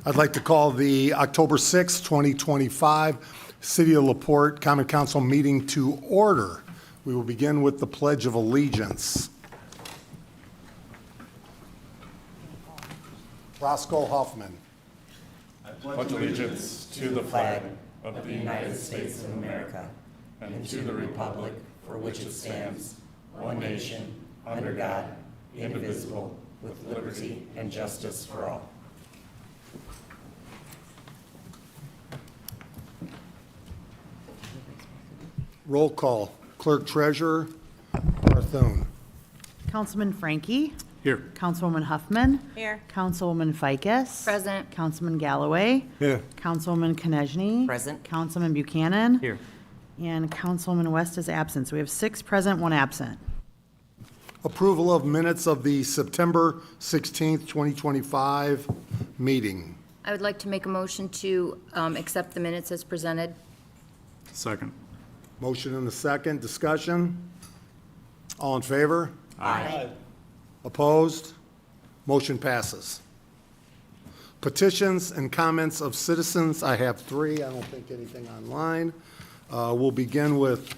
I'd like to call the October 6, 2025 City of LaPorte Common Council meeting to order. We will begin with the Pledge of Allegiance. Roscoe Hoffman. I pledge allegiance to the flag of the United States of America and to the republic for which it stands, one nation, under God, indivisible, with liberty and justice for all. Roll call. Clerk Treasurer Barthone. Councilman Frankie. Here. Councilwoman Huffman. Here. Councilwoman Ficus. Present. Councilman Galloway. Here. Councilwoman Konechny. Present. Councilman Buchanan. Here. And Councilwoman West is absent. So we have 6 present, 1 absent. Approval of minutes of the September 16th, 2025 meeting. I would like to make a motion to accept the minutes as presented. Second. Motion and a second. Discussion? All in favor? Aye. Opposed? Motion passes. Petitions and comments of citizens, I have 3. I don't think anything online. We'll begin with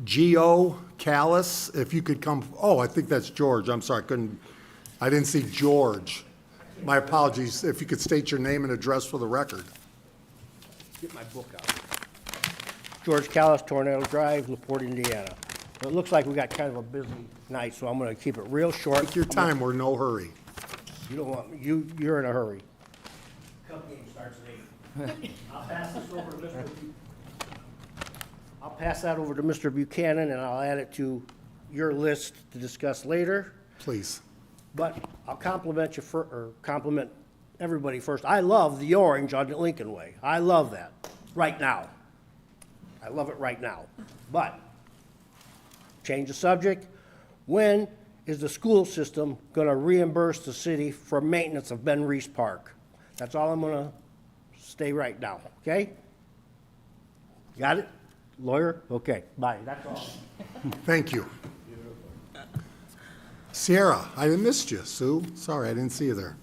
Geo Callis. If you could come, oh, I think that's George. I'm sorry, I didn't see George. My apologies. If you could state your name and address for the record. Get my book out. George Callis, Tornado Drive, LaPorte, Indiana. It looks like we got kind of a busy night, so I'm going to keep it real short. Take your time, we're in no hurry. You don't want, you're in a hurry. Cup game starts at 8. I'll pass this over to Mr. I'll pass that over to Mr. Buchanan, and I'll add it to your list to discuss later. Please. But I'll compliment you compliment everybody first. I love the orange on the Lincoln Way. I love that right now. I love it right now. But change the subject. When is the school system going to reimburse the city for maintenance of Ben Reese Park? That's all I'm going to stay right now. Okay? Got it? Lawyer? Okay. Bye. That's all. Thank you. Sierra, I missed you. Sue, sorry, I didn't see you there.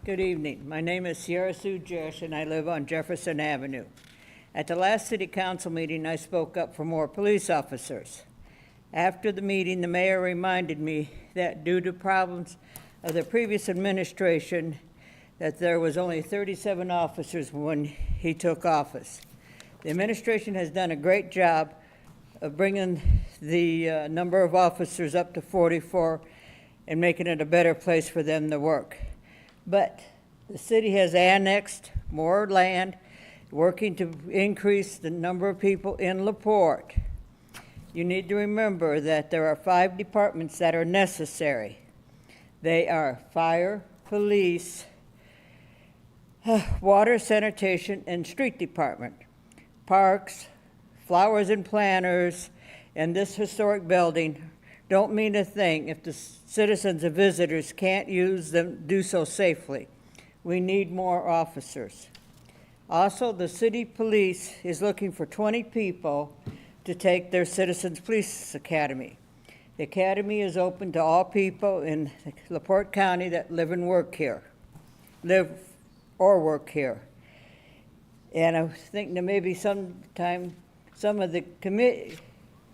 Good evening. My name is Sierra Sue Jesh, and I live on Jefferson Avenue. At the last city council meeting, I spoke up for more police officers. After the meeting, the mayor reminded me that due to problems of the previous administration, that there was only 37 officers when he took office. The administration has done a great job of bringing the number of officers up to 44 and making it a better place for them to work. But the city has annexed more land, working to increase the number of people in LaPorte. You need to remember that there are 5 departments that are necessary. They are fire, police, water, sanitation, and street department, parks, flowers and planters, and this historic building don't mean a thing if the citizens and visitors can't use them, do so safely. We need more officers. Also, the city police is looking for 20 people to take their Citizens Police Academy. The academy is open to all people in LaPorte County that live and work here, live or work here. And I think that maybe sometime some of the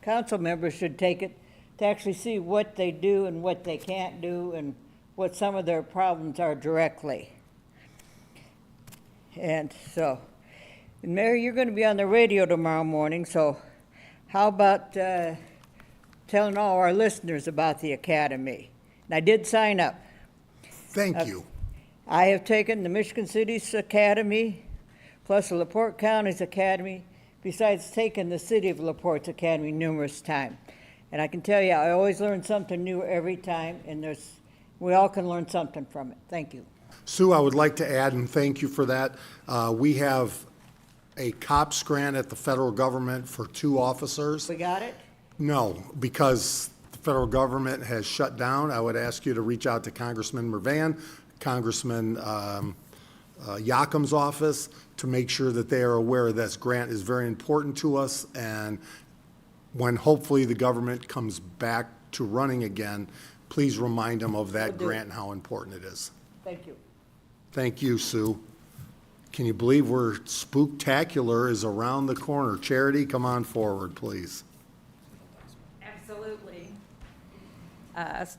council members should take it to actually see what they do and what they can't do and what some of their problems are directly. And so, and Mary, you're going to be on the radio tomorrow morning, so how about telling all our listeners about the academy? And I did sign up. Thank you. I have taken the Michigan City's Academy, plus the LaPorte County's Academy, besides taking the City of LaPorte's Academy numerous times. And I can tell you, I always learn something new every time, and we all can learn something from it. Thank you. Sue, I would like to add, and thank you for that. We have a COPS grant at the federal government for 2 officers. We got it? No, because the federal government has shut down. I would ask you to reach out to Congressman Mervan, Congressman Yakum's office, to make sure that they are aware this grant is very important to us, and when hopefully the government comes back to running again, please remind them of that Will do. grant and how important it is. Thank you. Thank you, Sue. Can you believe we're spooktacular is around the corner? Charity, come on forward, please. Absolutely.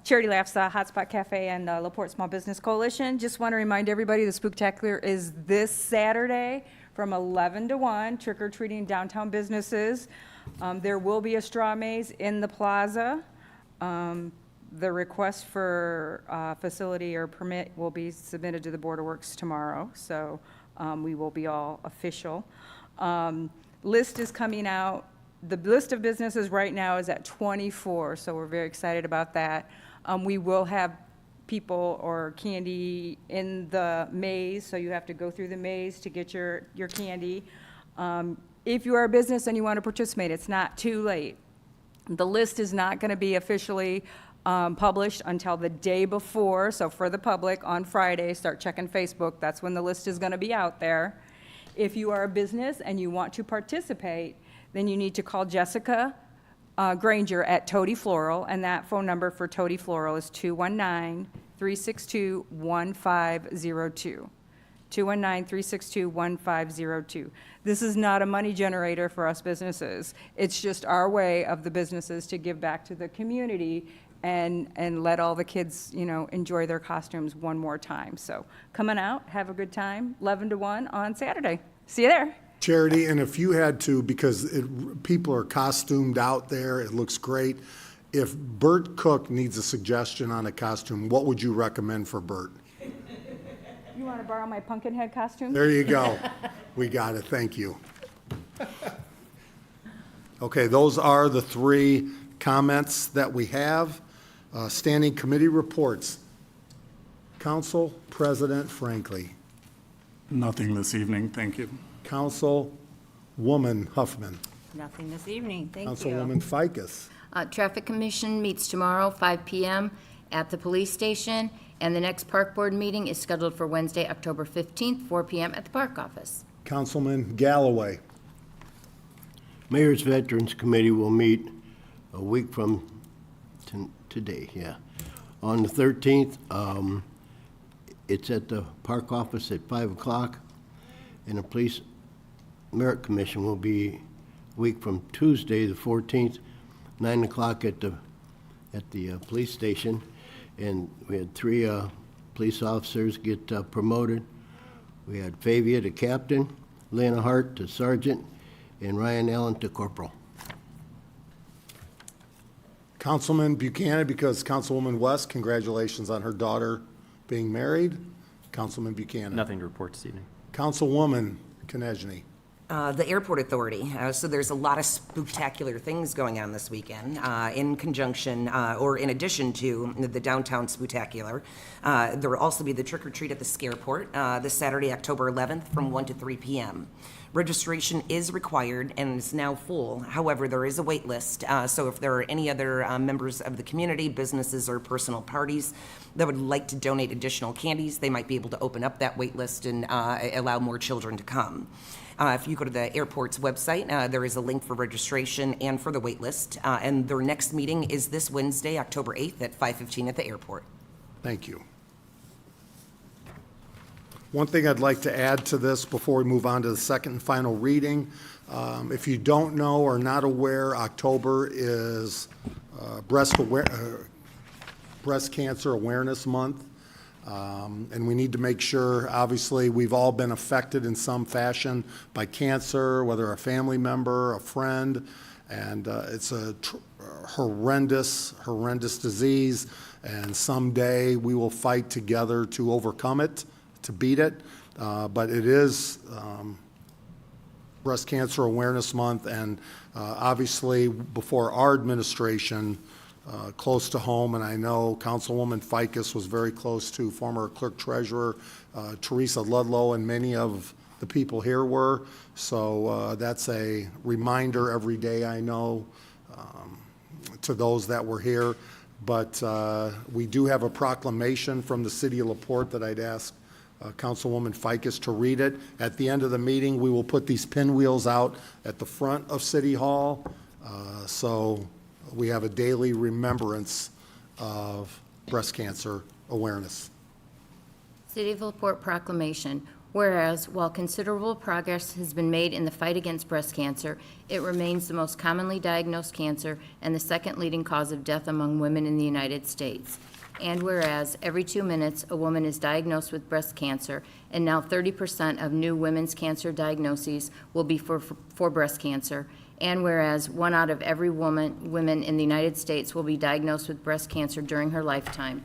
Charity Laughs, Hotspot Cafe, and LaPorte Small Business Coalition. Just want to remind everybody, the Spooktacular is this Saturday from 11 to 1, trick-or-treating downtown businesses. There will be a straw maze in the plaza. The request for facility or permit will be submitted to the Board of Works tomorrow, so we will be all official. List is coming out. The list of businesses right now is at 24, so we're very excited about that. We will have people or candy in the maze, so you have to go through the maze to get your candy. If you are a business and you want to participate, it's not too late. The list is not going to be officially published until the day before, so for the public, on Friday, start checking Facebook. That's when the list is going to be out there. If you are a business and you want to participate, then you need to call Jessica Granger at Toady Floral, and that phone number for Toady Floral is 219-362-1502. 219-362-1502. This is not a money generator for us businesses. It's just our way of the businesses to give back to the community and let all the kids, you know, enjoy their costumes one more time. So come on out, have a good time, 11 to 1 on Saturday. See you there. Charity, and if you had to, because people are costumed out there, it looks great. If Bert Cook needs a suggestion on a costume, what would you recommend for Bert? You want to borrow my Pumpkinhead costume? There you go. We got it. Thank you. Okay, those are the three comments that we have. Standing committee reports. Council President Franklin. Nothing this evening, thank you. Councilwoman Huffman. Nothing this evening, thank you. Councilwoman Ficus. Traffic Commission meets tomorrow, 5 PM at the police station, and the next Park Board meeting is scheduled for Wednesday, October 15th, 4 PM at the Park Office. Councilman Galloway. Mayor's Veterans Committee will meet a week from today, on the 13th. It's at the Park Office at 5 o'clock, and the Police Merit Commission will be a week from Tuesday, the 14th, 9 o'clock at the police station. And we had 3 police officers get promoted. We had Favia to captain, Lena Hart to sergeant, and Ryan Allen to corporal. Councilman Buchanan, because Councilwoman West, congratulations on her daughter being married. Councilman Buchanan. Nothing to report this evening. Councilwoman Konechny. The Airport Authority. So there's a lot of spectacular things going on this weekend in conjunction or in addition to the downtown spectacular. There will also be the trick or treat at the Scareport this Saturday, October 11th from 1 to 3 p.m. Registration is required and is now full. However, there is a wait list. So if there are any other members of the community, businesses, or personal parties that would like to donate additional candies, they might be able to open up that wait list and allow more children to come. If you go to the airport's website, there is a link for registration and for the wait list. And their next meeting is this Wednesday, October 8th at 5:15 at the airport. Thank you. One thing I'd like to add to this before we move on to the second and final reading, if you don't know or not aware, October is Breast Cancer Awareness Month. And we need to make sure, obviously, we've all been affected in some fashion by cancer, whether a family member, a friend, and it's a horrendous disease, and someday we will fight together to overcome it, to beat it, but it is Breast Cancer Awareness Month, and obviously, before our administration, close to home, and I know Councilwoman Ficus was very close to former Clerk Treasurer Teresa Ludlow, and many of the people here were. So that's a reminder every day, I know, to those that were here. But we do have a proclamation from the city of LaPorte that I'd ask Councilwoman Ficus to read it. At the end of the meeting, we will put these pinwheels out at the front of City Hall. So we have a daily remembrance of breast cancer awareness. City of LaPorte proclamation. Whereas, while considerable progress has been made in the fight against breast cancer, it remains the most commonly diagnosed cancer and the second leading cause of death among women in the United States. And whereas, every 2 minutes, a woman is diagnosed with breast cancer, and now 30% of new women's cancer diagnoses will be for breast cancer. And whereas, 1 out of every women in the United States will be diagnosed with breast cancer during her lifetime.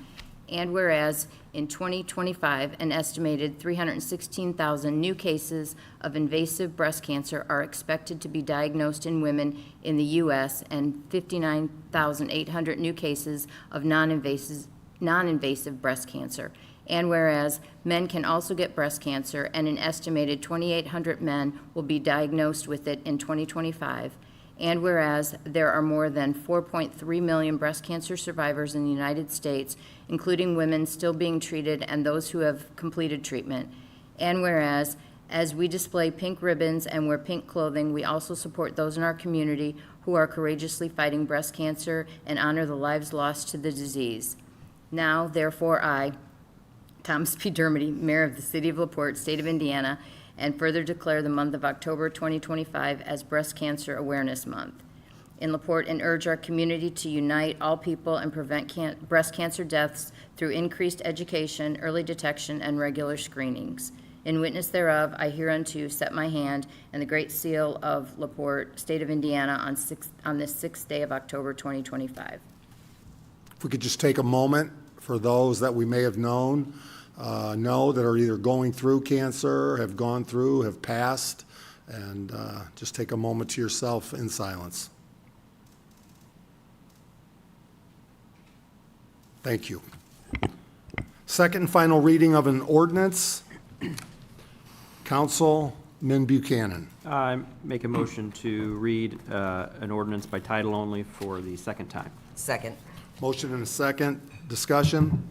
And whereas, in 2025, an estimated 316,000 new cases of invasive breast cancer are expected to be diagnosed in women in the U.S., and 59,800 new cases of non-invasive breast cancer. And whereas, men can also get breast cancer, and an estimated 2,800 men will be diagnosed with it in 2025. And whereas, there are more than 4.3 million breast cancer survivors in the United States, including women still being treated and those who have completed treatment. And whereas, as we display pink ribbons and wear pink clothing, we also support those in our community who are courageously fighting breast cancer and honor the lives lost to the disease. Now, therefore, I, Thomas P. Dermody, Mayor of the City of LaPorte, State of Indiana, and further declare the month of October 2025 as Breast Cancer Awareness Month in LaPorte, and urge our community to unite all people and prevent breast cancer deaths through increased education, early detection, and regular screenings. In witness thereof, I hereunto set my hand and the Great Seal of LaPorte, State of Indiana, on this 6th day of October 2025. If we could just take a moment for those that we may have know that are either going through cancer, have gone through, have passed, and just take a moment to yourself in silence. Thank you. Second and final reading of an ordinance. Councilman Buchanan. I make a motion to read an ordinance by title only for the second time. Second. Motion and a second. Discussion.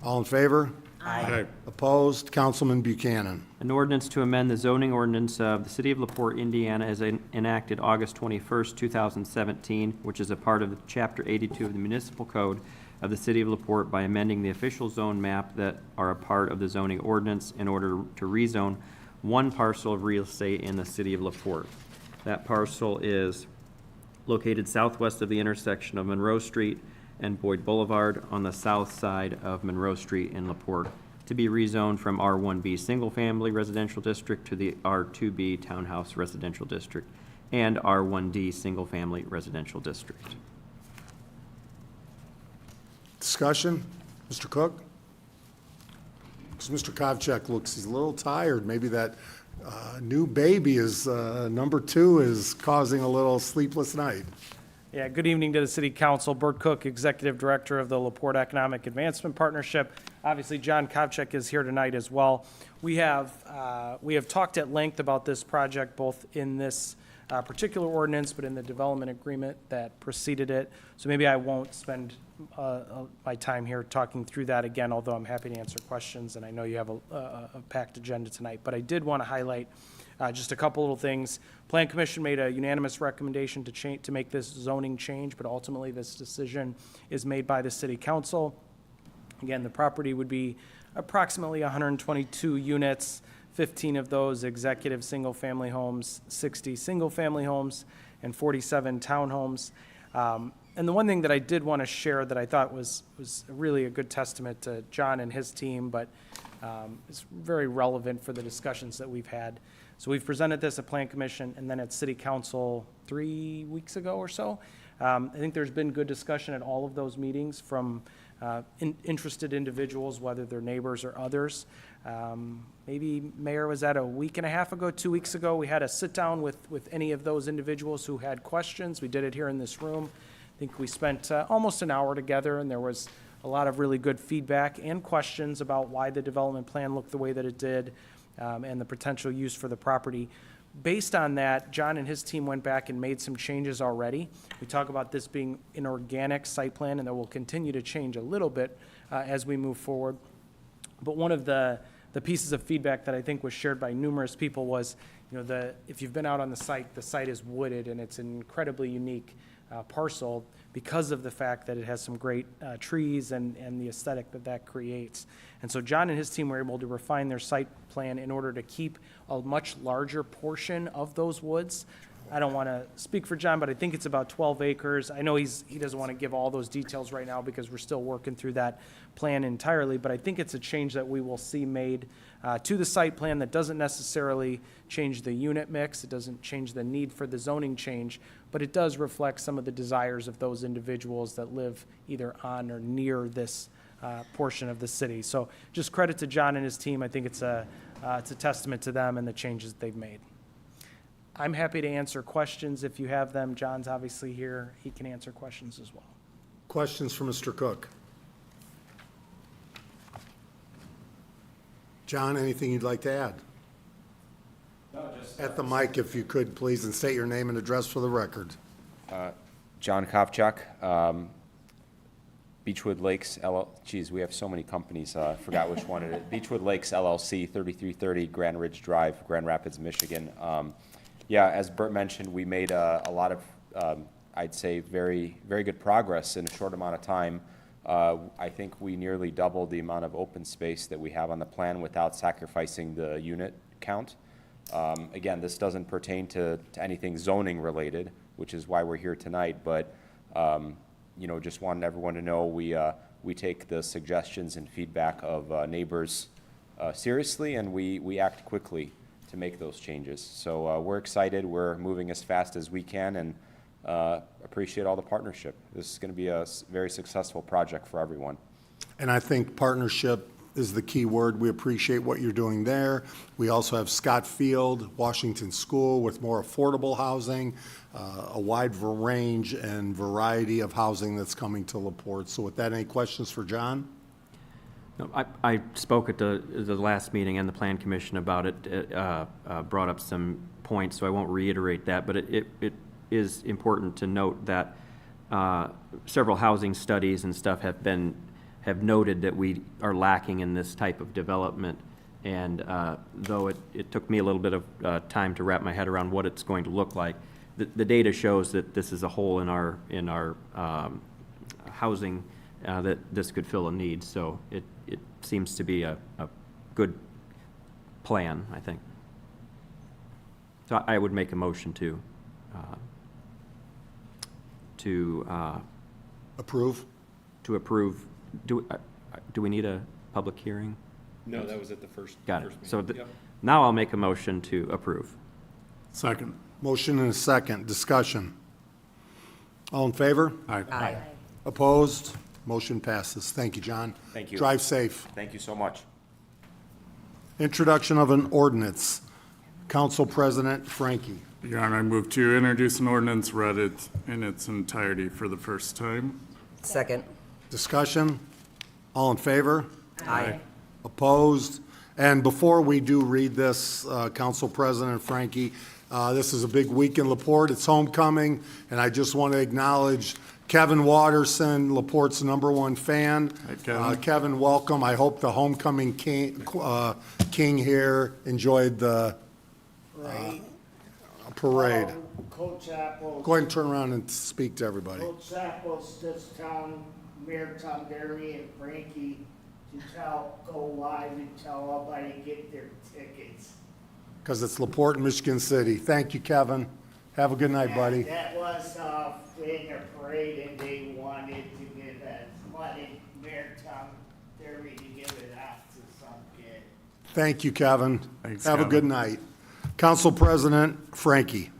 All in favor? Aye. Opposed? Councilman Buchanan. An ordinance to amend the zoning ordinance of the City of LaPorte, Indiana, as enacted August 21st, 2017, which is a part of Chapter 82 of the Municipal Code of the City of LaPorte by amending the official zone map that are a part of the zoning ordinance in order to rezone one parcel of real estate in the City of LaPorte. That parcel is located southwest of the intersection of Monroe Street and Boyd Boulevard on the south side of Monroe Street in LaPorte, to be rezoned from R1B Single Family Residential District to the R2B Townhouse Residential District and R1D Single Family Residential District. Discussion? Mr. Cook? Because Mr. Kovacek looks, he's a little tired. Maybe that new baby is, number 2 is causing a little sleepless night. Yeah, good evening to the City Council. Bert Cook, Executive Director of the LaPorte Economic Advancement Partnership. Obviously, John Kovacek is here tonight as well. We have talked at length about this project, both in this particular ordinance, but in the development agreement that preceded it. So maybe I won't spend my time here talking through that again, although I'm happy to answer questions, and I know you have a packed agenda tonight. But I did want to highlight just a couple little things. Plan Commission made a unanimous recommendation to make this zoning change, but ultimately this decision is made by the City Council. Again, the property would be approximately 122 units, 15 of those executive single-family homes, 60 single-family homes, and 47 townhomes. And the one thing that I did want to share that I thought was really a good testament to John and his team, but it's very relevant for the discussions that we've had. So we've presented this at Plan Commission and then at City Council 3 weeks ago or so. I think there's been good discussion at all of those meetings from interested individuals, whether they're neighbors or others. Maybe Mayor was at a week and a half ago, 2 weeks ago. We had a sit down with any of those individuals who had questions. We did it here in this room. I think we spent almost an hour together, and there was a lot of really good feedback and questions about why the development plan looked the way that it did, and the potential use for the property. Based on that, John and his team went back and made some changes already. We talk about this being an organic site plan, and that will continue to change a little bit as we move forward. But one of the pieces of feedback that I think was shared by numerous people was, if you've been out on the site is wooded, and it's an incredibly unique parcel because of the fact that it has some great trees and the aesthetic that that creates. And so John and his team were able to refine their site plan in order to keep a much larger portion of those woods. I don't want to speak for John, but I think it's about 12 acres. I know he doesn't want to give all those details right now because we're still working through that plan entirely, but I think it's a change that we will see made to the site plan that doesn't necessarily change the unit mix. It doesn't change the need for the zoning change, but it does reflect some of the desires of those individuals that live either on or near this portion of the city. So just credit to John and his team. I think it's a testament to them and the changes they've made. I'm happy to answer questions if you have them. John's obviously here. He can answer questions as well. Questions for Mr. Cook? John, anything you'd like to add? No, just At the mic, if you could, please, and state your name and address for the record. John Kovchuk, Beechwood Lakes geez, we have so many companies, forgot which one it is. Beechwood Lakes LLC, 3330 Grand Ridge Drive, Grand Rapids, Michigan. Yeah, as Bert mentioned, we made a lot of, I'd say, very, very good progress in a short amount of time. I think we nearly doubled the amount of open space that we have on the plan without sacrificing the unit count. Again, this doesn't pertain to anything zoning related, which is why we're here tonight, but you know, just wanted everyone to know we take the suggestions and feedback of neighbors seriously, and we act quickly to make those changes. So we're excited. We're moving as fast as we can, and appreciate all the partnership. This is going to be a very successful project for everyone. And I think partnership is the key word. We appreciate what you're doing there. We also have Scott Field, Washington School with more affordable housing, a wide range and variety of housing that's coming to LaPorte. So with that, any questions for John? No, I spoke at the last meeting and the Plan Commission about it, brought up some points, so I won't reiterate that, but it is important to note that several housing studies and stuff have noted that we are lacking in this type of development, and though it took me a little bit of time to wrap my head around what it's going to look like, the data shows that this is a hole in our housing that this could fill a need. So it seems to be a good plan, I think. So I would make a motion to Approve? approve. Do we need a public hearing? No, that was at the first. Got it. first So meeting. Yep. now I'll make a motion to approve. Second. Motion and a second. Discussion. All in favor? Aye. Opposed? Motion passes. Thank you, John. Thank you. Drive safe. Thank you so much. Introduction of an ordinance. Council President Frankie. Your Honor, I move to introduce an ordinance read it in its entirety for the first time. Second. Discussion. All in favor? Aye. Opposed? And before we do read this, Council President Frankie, this is a big week in LaPorte. It's homecoming, and I just want to acknowledge Kevin Watterson, LaPorte's #1 fan. Hi, Kevin. Kevin, welcome. I hope the homecoming king here enjoyed the parade. Coach Apples. Go ahead and turn around and speak to everybody. Coach Apples, this town, Mayor Tom Derry and Frankie to go live and tell everybody to get their tickets. Because it's LaPorte and Michigan City. Thank you, Kevin. Have a good night, buddy. That was in a parade, and they wanted to give that money, Mayor Tom Derry, to give it out to some kid. Thank you, Kevin. Thanks, Have a Kevin. good night. Council President Frankie.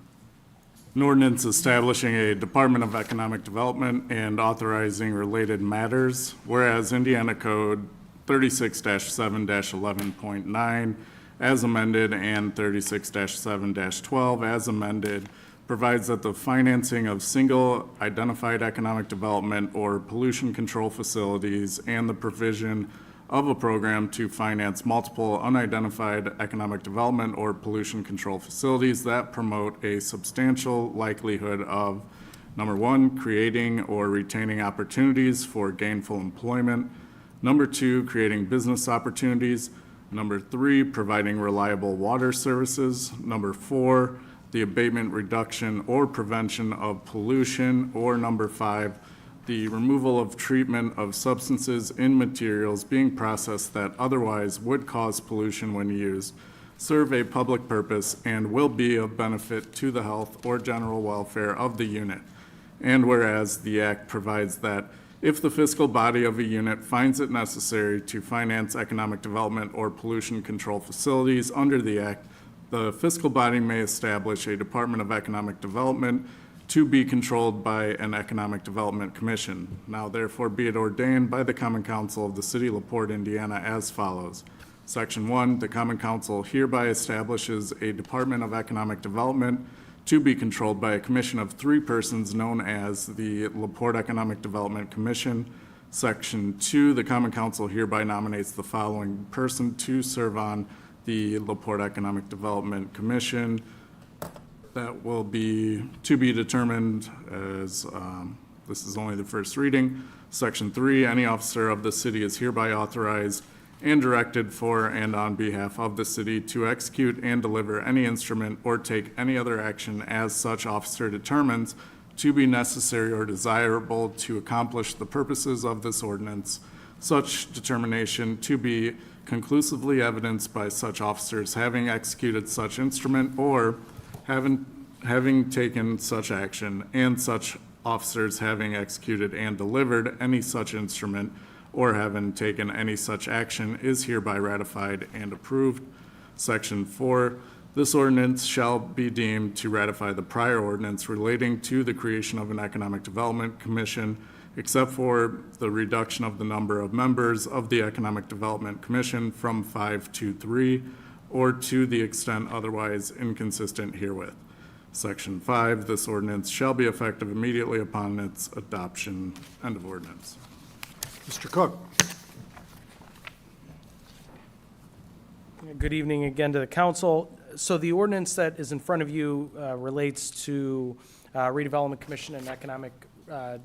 An ordinance establishing a Department of Economic Development and authorizing related matters, whereas Indiana Code 36-7-11.9 as amended and 36-7-12 as amended provides that the financing of single identified economic development or pollution control facilities and the provision of a program to finance multiple unidentified economic development or pollution control facilities that promote a substantial likelihood of, number one, creating or retaining opportunities for gainful employment, number two, creating business opportunities, number three, providing reliable water services, number four, the the abatement, reduction, or prevention of pollution, or number 5, the removal of treatment of substances in materials being processed that otherwise would cause pollution when used, serve a public purpose, and will be of benefit to the health or general welfare of the unit. And whereas the Act provides that if the fiscal body of a unit finds it necessary to finance economic development or pollution control facilities under the Act, the fiscal body may establish a Department of Economic Development to be controlled by an Economic Development Commission. Now therefore be it ordained by the Common Council of the City of LaPorte, Indiana as follows. Section 1, the Common Council hereby establishes a Department of Economic Development to be controlled by a commission of 3 persons known as the LaPorte Economic Development Commission. Section 2, the Common Council hereby nominates the following person to serve on the LaPorte Economic Development Commission. That will be to be determined as, this is only the first reading. Section 3, any officer of the city is hereby authorized and directed for and on behalf of the city to execute and deliver any instrument or take any other action as such officer determines to be necessary or desirable to accomplish the purposes of this ordinance. Such determination to be conclusively evidenced by such officers having executed such instrument or having taken such action, and such officers having executed and delivered any such instrument or having taken any such action is hereby ratified and approved. Section 4, this ordinance shall be deemed to ratify the prior ordinance relating to the creation of an Economic Development Commission, except for the reduction of the number of members of the Economic Development Commission from 5 to 3, or to the extent otherwise inconsistent herewith. Section 5, this ordinance shall be effective immediately upon its adoption. End of ordinance. Mr. Cook. Good evening again to the council. So the ordinance that is in front of you relates to redevelopment commission and economic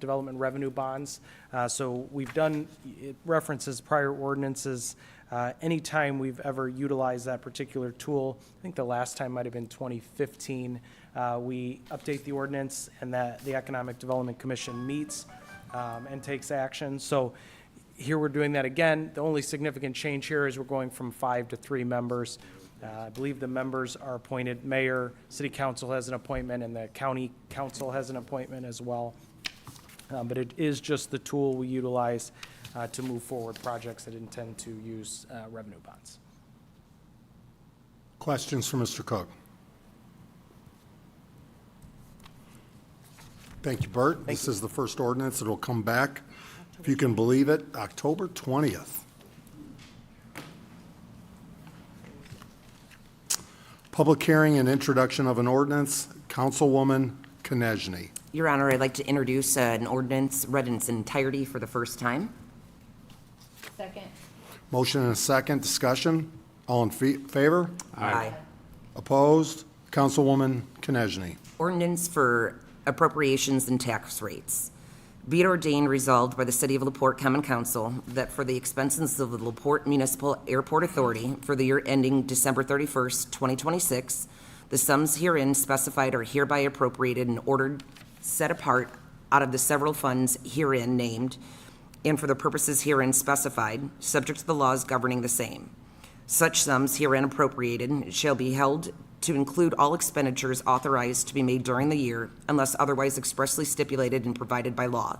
development revenue bonds. So we've done, it references prior ordinances. Anytime we've ever utilized that particular tool, I think the last time might have been 2015, we update the ordinance and that the Economic Development Commission meets and takes action. So here we're doing that again. The only significant change here is we're going from 5 to 3 members. I believe the members are appointed. Mayor, city council has an appointment, and the county council has an appointment as well. But it is just the tool we utilize to move forward projects that intend to use revenue bonds. Questions for Mr. Cook? Thank you, Bert. This is the first ordinance that will come back, if you can believe it, October 20th. Public hearing and introduction of an ordinance. Councilwoman Konechny. Your Honor, I'd like to introduce an ordinance read in its entirety for the first time. Second. Motion and a second. Discussion. All in favor? Aye. Opposed? Councilwoman Konechny. Ordinance for appropriations and tax rates. Be it ordained, resolved by the City of LaPorte Common Council that for the expenses of the LaPorte Municipal Airport Authority for the year ending December 31st, 2026, the sums herein specified are hereby appropriated and ordered set apart out of the several funds herein named, and for the purposes herein specified, subject to the laws governing the same. Such sums herein appropriated shall be held to include all expenditures authorized to be made during the year unless otherwise expressly stipulated and provided by law.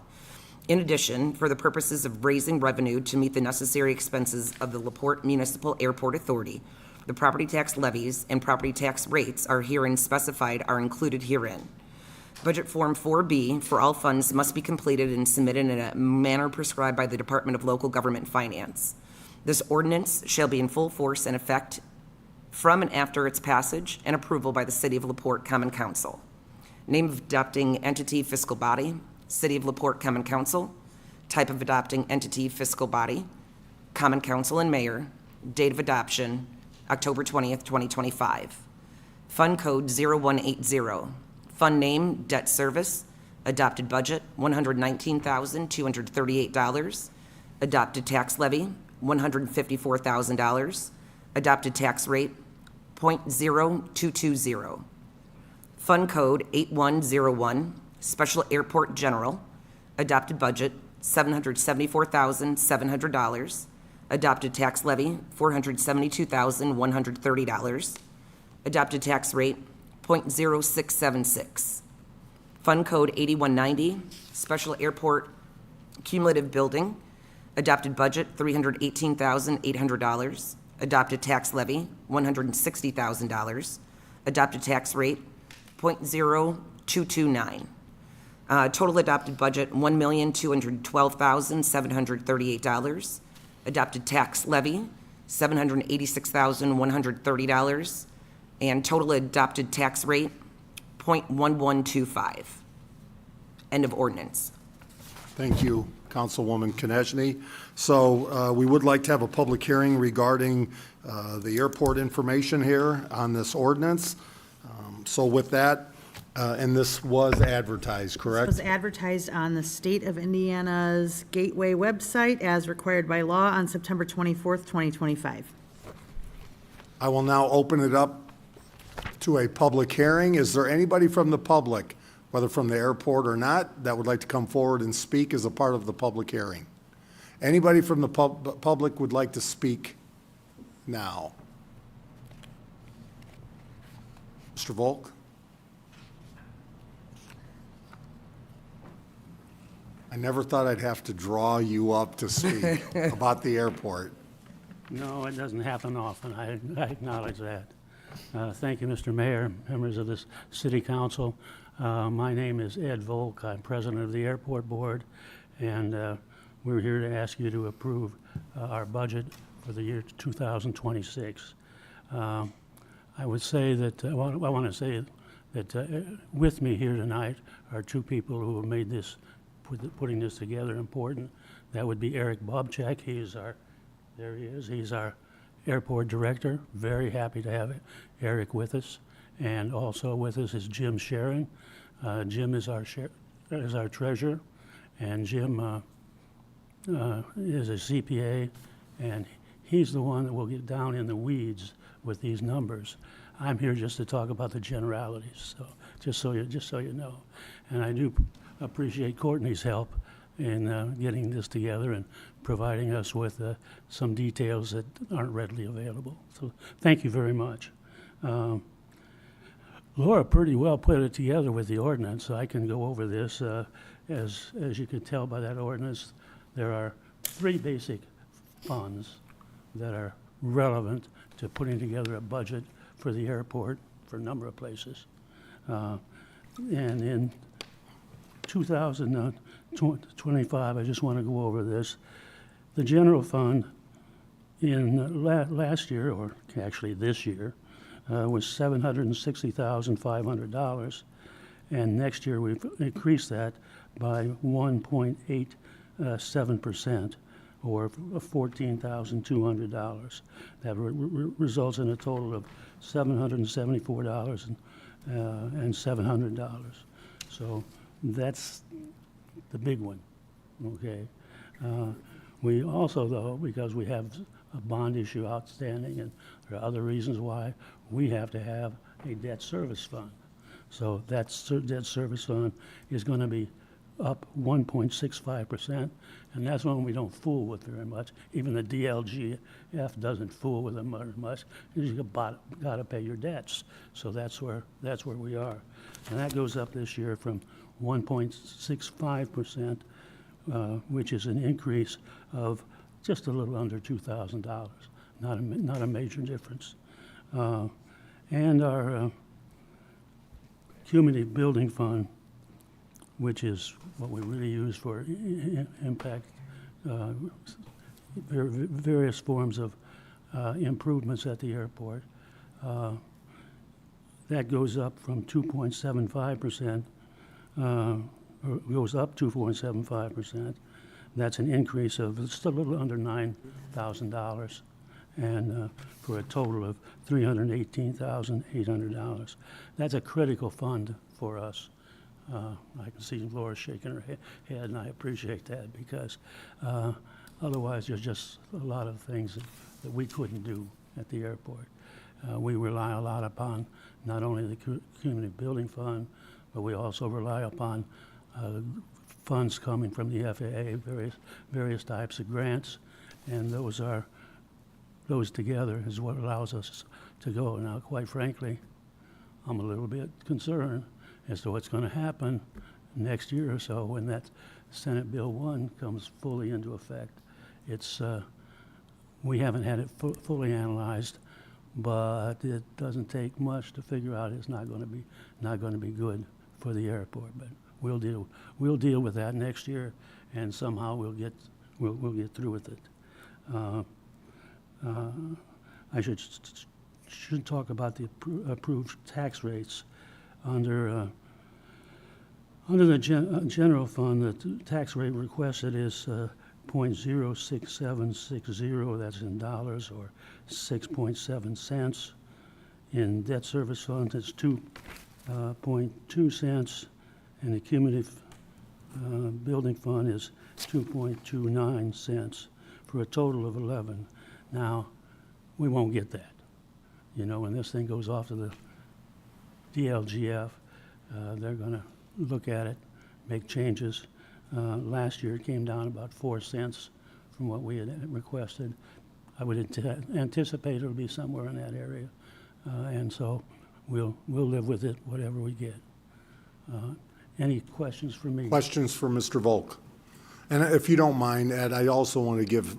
In addition, for the purposes of raising revenue to meet the necessary expenses of the LaPorte Municipal Airport Authority, the property tax levies and property tax rates are herein specified are included herein. Budget Form 4B for all funds must be completed and submitted in a manner prescribed by the Department of Local Government Finance. This ordinance shall be in full force and effect from and after its passage and approval by the City of LaPorte Common Council. Name of adopting entity, fiscal body, City of LaPorte Common Council. Type of adopting entity, fiscal body, Common Council and Mayor. Date of adoption, October 20th, 2025. Fund code 0180. Fund name, debt service. Adopted budget, $119,238. Adopted tax levy, $154,000. Adopted tax rate, 0.0220. Fund Code 8101, Special Airport General, adopted budget $774,700, adopted tax levy $472,130, adopted tax rate .0676. Fund Code 8190, Special Airport Cumulative Building, adopted budget $318,800, adopted tax levy $160,000, adopted tax rate .0229. Total adopted budget $1,212,738, adopted tax levy $786,130, and total adopted tax rate .1125. End of ordinance. Thank you, Councilwoman Konechny. So we would like to have a public hearing regarding the airport information here on this ordinance. So with that, and this was advertised, It correct? was advertised on the State of Indiana's Gateway website as required by law on September 24th, 2025. I will now open it up to a public hearing. Is there anybody from the public, whether from the airport or not, that would like to come forward and speak as a part of the public hearing? Anybody from the public would like to speak now? Mr. Volk? I never thought I'd have to draw you up to speak about the airport. No, it doesn't happen often. I acknowledge that. Thank you, Mr. Mayor, members of this city council. My name is Ed Volk. I'm president of the airport board, and we're here to ask you to approve our budget for the year 2026. I would say that, I want to say that with me here tonight are two people who have made this, putting this together important. That would be Eric Bobchak. There he is. He's our airport director. Very happy to have Eric with us. And also with us is Jim Sharon. Jim is our treasurer, and Jim is a CPA, and he's the one that will get down in the weeds with these numbers. I'm here just to talk about the generalities, so just so you know. And I do appreciate Courtney's help in getting this together and providing us with some details that aren't readily available. So thank you very much. Laura pretty well put it together with the ordinance. I can go over this. As you can tell by that ordinance, there are three basic funds that are relevant to putting together a budget for the airport for a number of places. And in 2025, I just want to go over this. The general fund in last year, or actually this year, was $760,500, and next year we've increased that by 1.87%, or $14,200. That results in a total of $774,700. So that's the big one, okay? We also, though, because we have a bond issue outstanding, and there are other reasons why, we have to have a debt service fund. So that debt service fund is going to be up 1.65%, and that's one we don't fool with very much. Even the DLGF doesn't fool with them very much. You got to pay your debts. So that's where we are, and that goes up this year from 1.65%, which is an increase of just a little under $2,000. Not a major difference. And our cumulative building fund, which is what we really use for impact, various forms of improvements at the airport. That goes up from 2.75%, or goes up 2.75%. That's an increase of just a little under $9,000, and for a total of $318,800. That's a critical fund for us. I can see Laura shaking her head, and I appreciate that, because otherwise there's just a lot of things that we couldn't do at the airport. We rely a lot upon not only the community building fund, but we also rely upon funds coming from the FAA, various types of grants, and those together is what allows us to go. Now, quite frankly, I'm a little bit concerned as to what's going to happen next year or so when that Senate Bill 1 comes fully into effect. We haven't had it fully analyzed, but it doesn't take much to figure out it's not going to be good for the airport. But we'll deal with that next year, and somehow we'll get through with it. I should talk about the approved tax rates under the general fund. The tax rate requested is 0.06760, that's in dollars, or 6.7 cents. In debt service fund, it's 2.2 cents, and the cumulative building fund is 2.29 cents, for a total of 11. Now, we won't get that. You know, when this thing goes off to the DLGF, they're going to look at it, make changes. Last year, it came down about 4 cents from what we had requested. I would anticipate it'll be somewhere in that area, and so we'll live with it, whatever we get. Any questions for me? Questions for Mr. Volk? And if you don't mind, Ed, I also want to give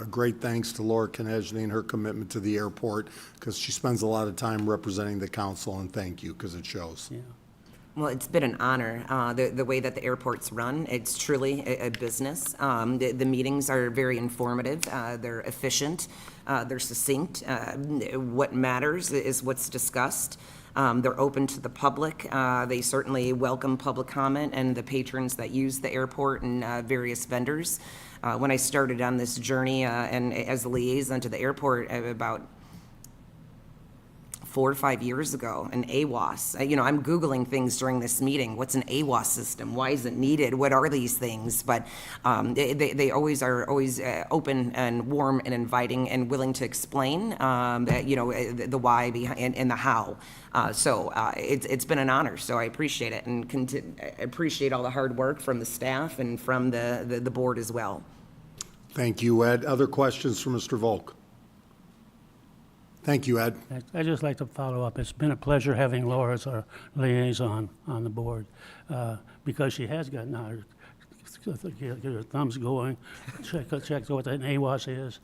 great thanks to Laura Konechny and her commitment to the airport, because she spends a lot of time representing the council, and thank you, because it shows. Yeah. Well, it's been an honor. The way that the airport's run, it's truly a business. The meetings are very informative. They're efficient. They're succinct. What matters is what's discussed. They're open to the public. They certainly welcome public comment and the patrons that use the airport and various vendors. When I started on this journey and as a liaison to the airport about 4 or 5 years ago, an AWAS. I'm Googling things during this meeting. What's an AWAS system? Why is it needed? What are these things? But they always are open and warm and inviting and willing to explain, the why behind and the how. So it's been an honor. So I appreciate it, and I appreciate all the hard work from the staff and from the board as well. Thank you, Ed. Other questions for Mr. Volk? Thank you, Ed. I'd just like to follow up. It's been a pleasure having Laura as our liaison on the board, because she has gotten out her, get her thumbs going, check what an AWAS is.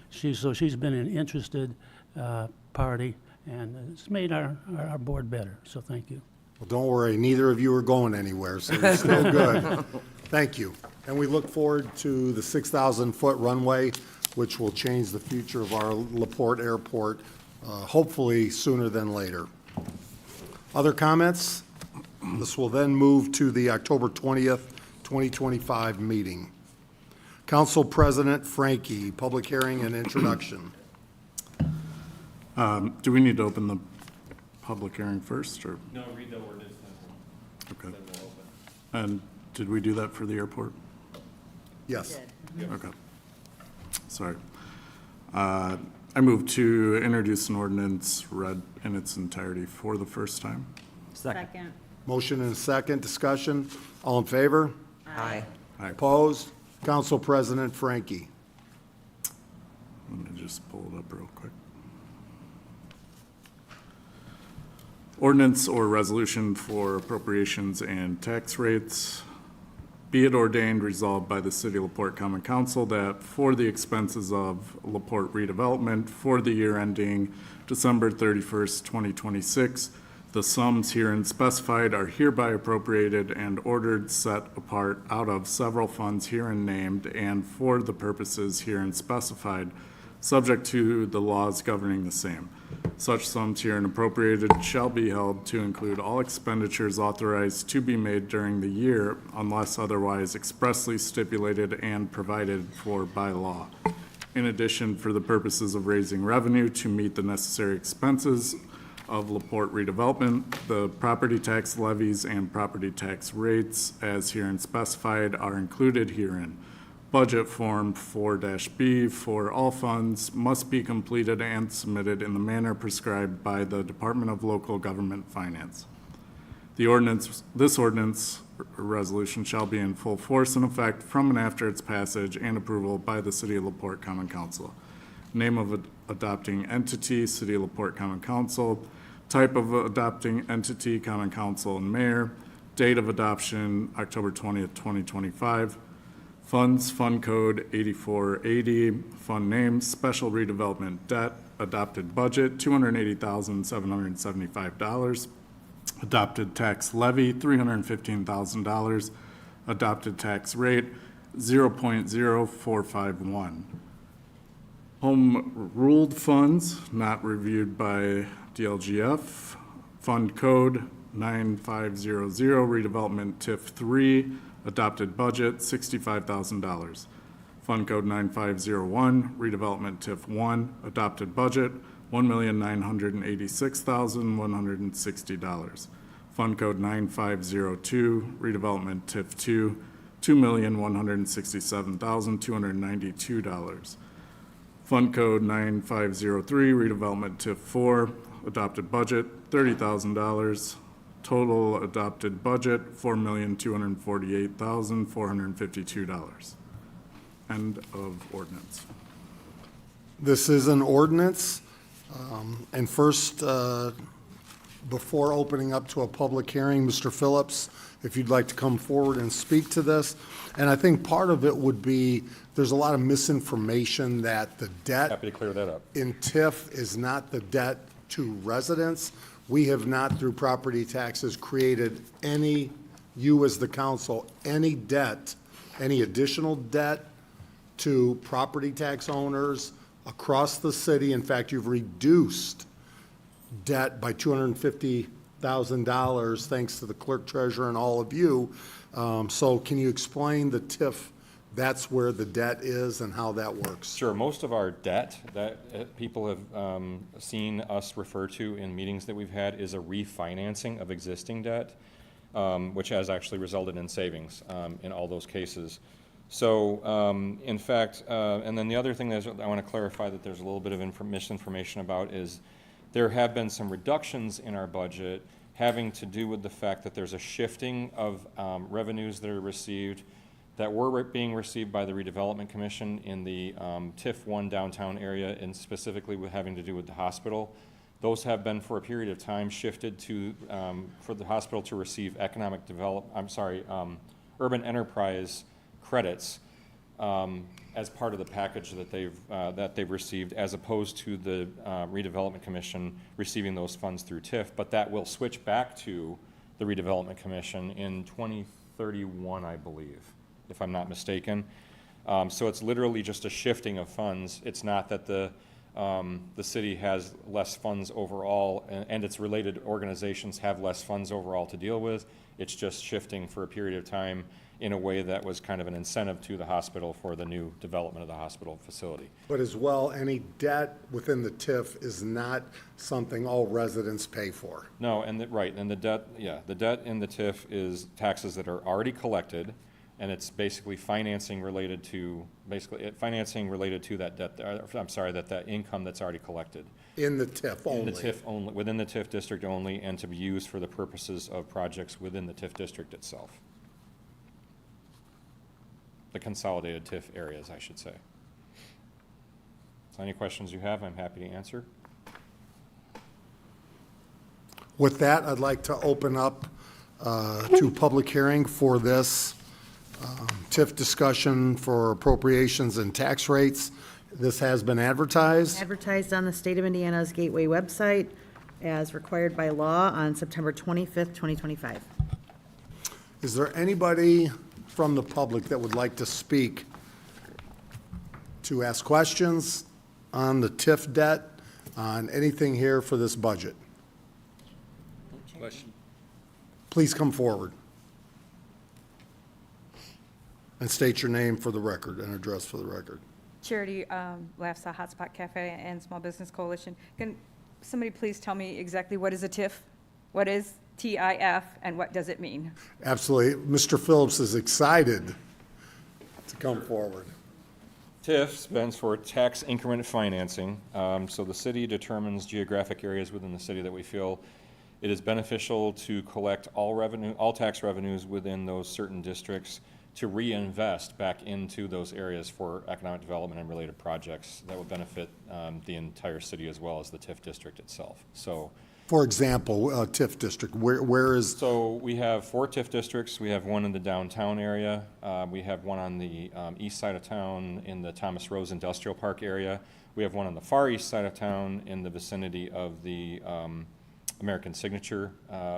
She's been an interested party, and it's made our board better, so thank you. Well, don't worry, neither of you are going anywhere, so you're still good. Thank you. And we look forward to the 6,000-foot runway, which will change the future of our LaPorte Airport, hopefully sooner than later. Other comments? This will then move to the October 20th, 2025 meeting. Council President Frankie, public hearing and introduction. Do we need to open the public hearing first, or? No, read the ordinance. Okay. And did we do that for the airport? Yes. Okay. Sorry. I move to introduce an ordinance read in its entirety for the first time. Second. Motion and a second. Discussion. All in favor? Aye. Opposed? Council President Frankie. Let me just pull it up real quick. Ordinance or resolution for appropriations and tax rates. Be it ordained, resolved by the City of LaPorte Common Council that for the expenses of LaPorte redevelopment for the year ending December 31st, 2026, the sums herein specified are hereby appropriated and ordered set apart out of several funds herein named and for the purposes herein specified, subject to the laws governing the same. Such sums herein appropriated shall be held to include all expenditures authorized to be made during the year unless otherwise expressly stipulated and provided for by law. In addition, for the purposes of raising revenue to meet the necessary expenses of LaPorte redevelopment, the property tax levies and property tax rates as herein specified are included herein. Budget Form 4-B for all funds must be completed and submitted in the manner prescribed by the Department of Local Government Finance. This ordinance resolution shall be in full force and effect from and after its passage and approval by the City of LaPorte Common Council. Name of adopting entity, City of LaPorte Common Council. Type of adopting entity, Common Council and Mayor. Date of adoption, October 20th, 2025. Funds, Fund Code 8480. Fund name, Special Redevelopment Debt. Adopted budget, $280,775. Adopted tax levy, $315,000. Adopted tax rate, 0.0451. Home ruled funds not reviewed by DLGF. Fund code 9500, redevelopment TIF 3, adopted budget $65,000. Fund code 9501, redevelopment TIF 1, adopted budget $1,986,160. Fund code 9502, redevelopment TIF 2, $2,167,292. Fund code 9503, redevelopment TIF 4, adopted budget $30,000. Total adopted budget $4,248,452. End of ordinance. This is an ordinance, and first, before opening up to a public hearing, Mr. Phillips, if you'd like to come forward and speak to this. And I think part of it would be, there's a lot of misinformation that the debt Happy to clear that up. in TIF is not the debt to residents. We have not, through property taxes, created any, you as the council, any debt, any additional debt to property tax owners across the city. In fact, you've reduced debt by $250,000, thanks to the clerk treasurer and all of you. So can you explain the TIF, that's where the debt is and how that works? Sure, most of our debt that people have seen us refer to in meetings that we've had is a refinancing of existing debt, which has actually resulted in savings in all those cases. So, in fact, and then the other thing that I want to clarify that there's a little bit of misinformation about is there have been some reductions in our budget having to do with the fact that there's a shifting of revenues that are received that were being received by the Redevelopment Commission in the TIF 1 downtown area, and specifically with having to do with the hospital. Those have been for a period of time shifted to, for the hospital to receive urban enterprise credits as part of the package that they've received, as opposed to the Redevelopment Commission receiving those funds through TIF. But that will switch back to the Redevelopment Commission in 2031, I believe, if I'm not mistaken. So it's literally just a shifting of funds. It's not that the city has less funds overall, and its related organizations have less funds overall to deal with. It's just shifting for a period of time in a way that was kind of an incentive to the hospital for the new development of the hospital facility. But as well, any debt within the TIF is not something all residents pay for. No, and the debt, the debt in the TIF is taxes that are already collected, and it's basically financing related to that debt, that income that's already collected. In the TIF only? In the TIF only, within the TIF district only, and to be used for the purposes of projects within the TIF district itself. The consolidated TIF areas, I should say. So any questions you have, I'm happy to answer. With that, I'd like to open up to public hearing for this TIF discussion for appropriations and tax rates. This has been advertised. Advertised on the State of Indiana's Gateway website as required by law on September 25th, 2025. Is there anybody from the public that would like to speak, to ask questions on the TIF debt, on anything here for this budget? Question. Please come forward and state your name for the record and address for the record. Charity Lafsa Hotspot Cafe and Small Business Coalition. Can somebody please tell me exactly what is a TIF? What is TIF and what does it mean? Absolutely. Mr. Phillips is excited to come forward. TIF stands for Tax Increment Financing. So the city determines geographic areas within the city that we feel it is beneficial to collect all tax revenues within those certain districts to reinvest back into those areas for economic development and related projects that would benefit the entire city as well as the TIF district itself. So, For example, TIF district, where is, so we have 4 TIF districts. We have one in the downtown area. We have one on the east side of town in the Thomas Rose Industrial Park area. We have one on the far east side of town in the vicinity of the American Signature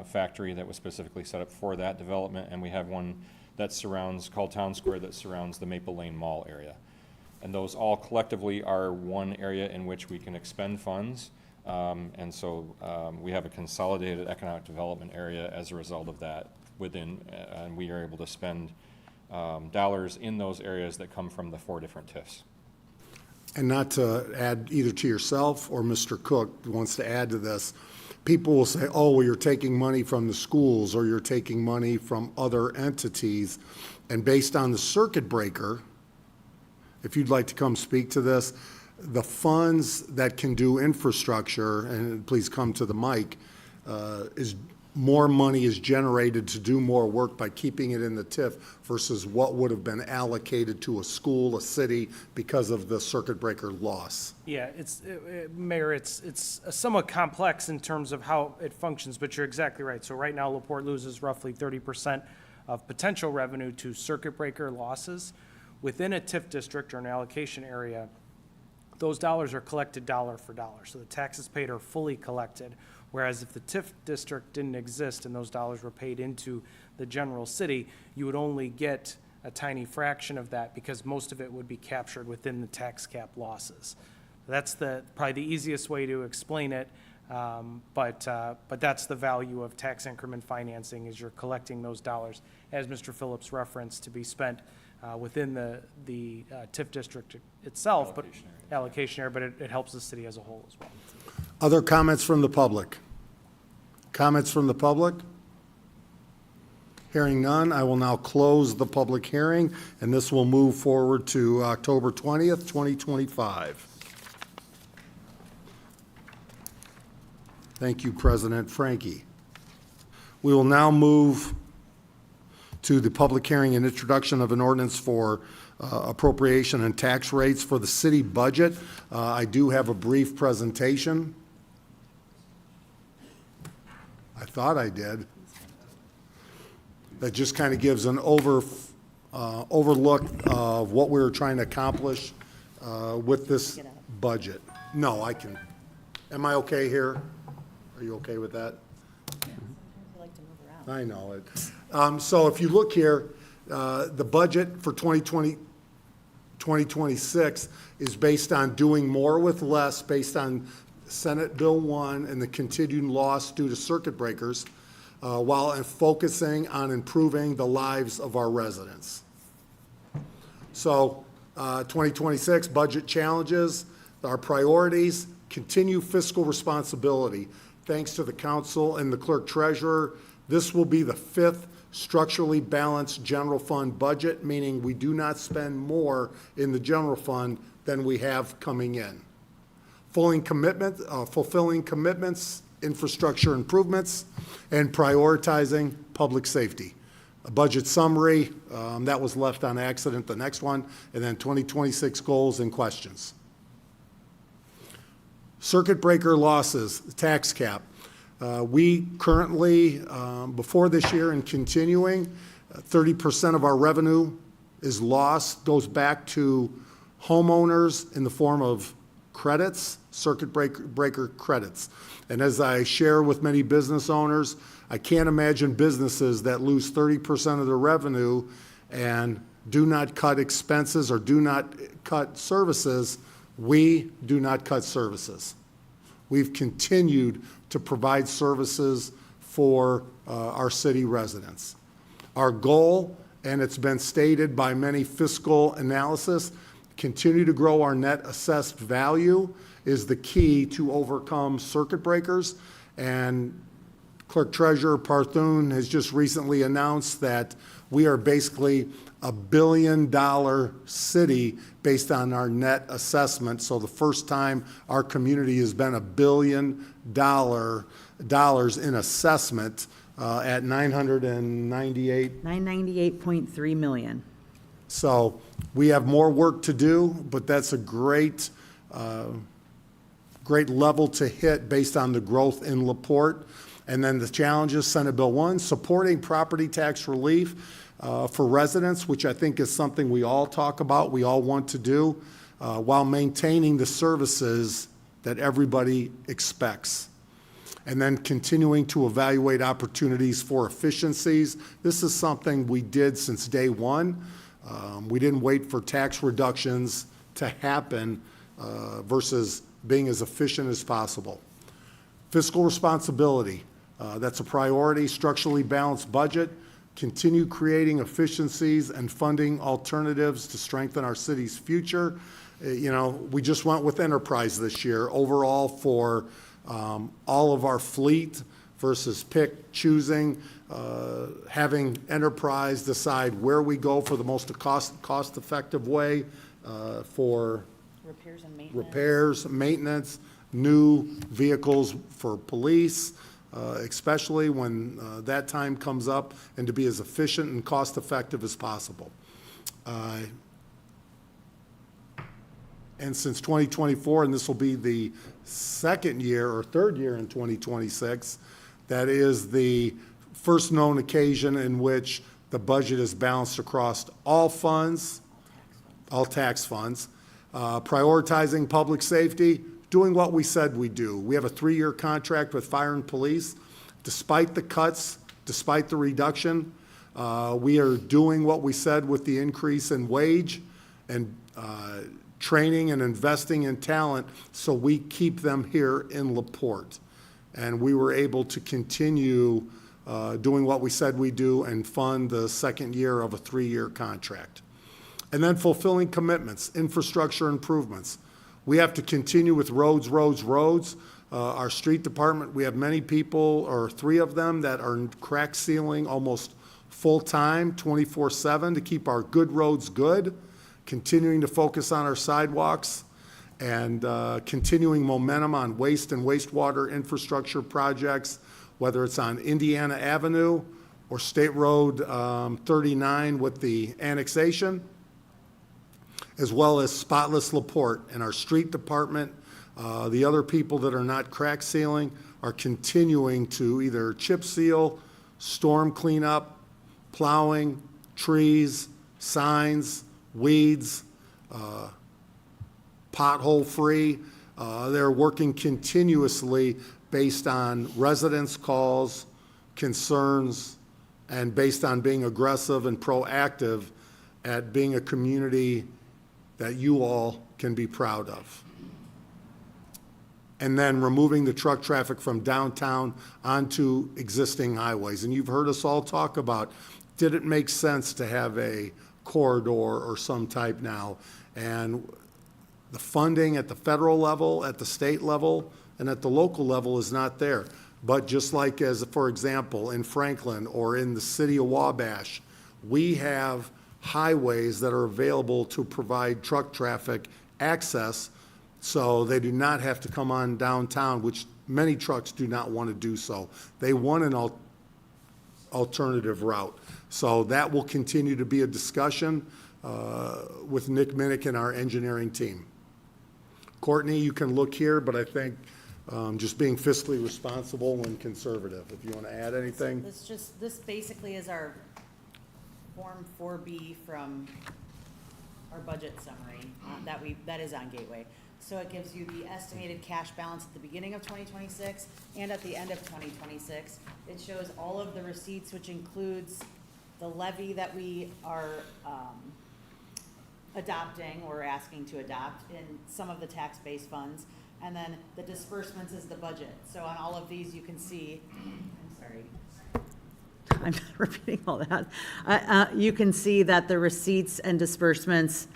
factory that was specifically set up for that development. And we have one that surrounds, called Town Square, that surrounds the Maple Lane Mall area. And those all collectively are one area in which we can expend funds. And so we have a consolidated economic development area as a result of that within, and we are able to spend dollars in those areas that come from the 4 different TIFs. and not to add either to yourself or Mr. Cook wants to add to this, people will say, oh, well, you're taking money from the schools or you're taking money from other entities. And based on the circuit breaker, if you'd like to come speak to this, the funds that can do infrastructure, and please come to the mic, is more money is generated to do more work by keeping it in the TIF versus what would have been allocated to a school, a city, because of the circuit breaker loss. Yeah, Mayor, it's somewhat complex in terms of how it functions, but you're exactly right. So right now, LaPorte loses roughly 30% of potential revenue to circuit breaker losses. Within a TIF district or an allocation area, those dollars are collected dollar for dollar. So the taxes paid are fully collected. Whereas if the TIF district didn't exist and those dollars were paid into the general city, you would only get a tiny fraction of that because most of it would be captured within the tax cap losses. That's probably the easiest way to explain it, but that's the value of tax increment financing is you're collecting those dollars, as Mr. Phillips referenced, to be spent within the TIF district itself, but allocation area, but it helps the city as a whole as well. Other comments from the public? Comments from the public? Hearing none, I will now close the public hearing, and this will move forward to October 20th, 2025. Thank you, President Frankie. We will now move to the public hearing and introduction of an ordinance for appropriation and tax rates for the city budget. I do have a brief presentation. I thought I did. That just kind of gives an overlook of what we're trying to accomplish with this budget. No, I can. Am I okay here? Are you okay with that? I know it. So if you look here, the budget for 2026 is based on doing more with less, based on Senate Bill 1 and the continued loss due to circuit breakers, while focusing on improving the lives of our residents. So 2026 budget challenges, our priorities, continue fiscal responsibility. Thanks to the council and the clerk treasurer, this will be the 5th structurally balanced general fund budget, meaning we do not spend more in the general fund than we have coming in. Fulfilling commitments, infrastructure improvements, and prioritizing public safety. A budget summary, that was left on accident, the next one, and then 2026 goals and questions. Circuit breaker losses, tax cap. We currently, before this year and continuing, 30% of our revenue is lost, goes back to homeowners in the form of credits, circuit breaker credits. And as I share with many business owners, I can't imagine businesses that lose 30% of their revenue and do not cut expenses or do not cut services. We do not cut services. We've continued to provide services for our city residents. Our goal, and it's been stated by many fiscal analysis, continue to grow our net assessed value is the key to overcome circuit breakers. And Clerk Treasurer Parthun has just recently announced that we are basically $1 billion city based on our net assessment. So the first time our community has been $1 billion in assessment at 998. 998.3 million. So we have more work to do, but that's a great level to hit based on the growth in LaPorte. And then the challenges, Senate Bill 1, supporting property tax relief for residents, which I think is something we all talk about, we all want to do, while maintaining the services that everybody expects. And then continuing to evaluate opportunities for efficiencies. This is something we did since day one. We didn't wait for tax reductions to happen versus being as efficient as possible. Fiscal responsibility, that's a priority. Structurally balanced budget, continue creating efficiencies and funding alternatives to strengthen our city's future. You know, we just went with enterprise this year overall for all of our fleet versus choosing, having enterprise decide where we go for the most cost-effective way for repairs, maintenance, new vehicles for police, especially when that time comes up, and to be as efficient and cost-effective as possible. And since 2024, and this will be the second year or third year in 2026, that is the first known occasion in which the budget is balanced across all funds, all tax funds, prioritizing public safety, doing what we said we'd do. We have a 3-year contract with fire and police. Despite the cuts, despite the reduction, we are doing what we said with the increase in wage and training and investing in talent, so we keep them here in LaPorte. And we were able to continue doing what we said we'd do and fund the second year of a 3-year contract. And then fulfilling commitments, infrastructure improvements. We have to continue with roads. Our street department, we have many people, or 3 of them, that are crack sealing almost full-time, 24/7, to keep our good roads good, continuing to focus on our sidewalks, and continuing momentum on waste and wastewater infrastructure projects, whether it's on Indiana Avenue or State Road 39 with the annexation, as well as Spotless LaPorte. And our street department, the other people that are not crack sealing, are continuing to either chip seal, storm cleanup, plowing, trees, signs, weeds, pothole free. They're working continuously based on residents' calls, concerns, and based on being aggressive and proactive at being a community that you all can be proud of. And then removing the truck traffic from downtown onto existing highways. And you've heard us all talk about, did it make sense to have a corridor or some type now? And the funding at the federal level, at the state level, and at the local level is not there. But just like as, for example, in Franklin or in the city of Wabash, we have highways that are available to provide truck traffic access, so they do not have to come on downtown, which many trucks do not want to do so. They want an alternative route. So that will continue to be a discussion with Nick Minnick and our engineering team. Courtney, you can look here, but I think just being fiscally responsible and conservative. If you want to add anything. This basically is our Form 4B from our budget summary that is on Gateway. So it gives you the estimated cash balance at the beginning of 2026 and at the end of 2026. It shows all of the receipts, which includes the levy that we are adopting or asking to adopt in some of the tax-based funds. And then the disbursements is the budget. So on all of these, you can see, I'm not repeating all that. You can see that the receipts and disbursements,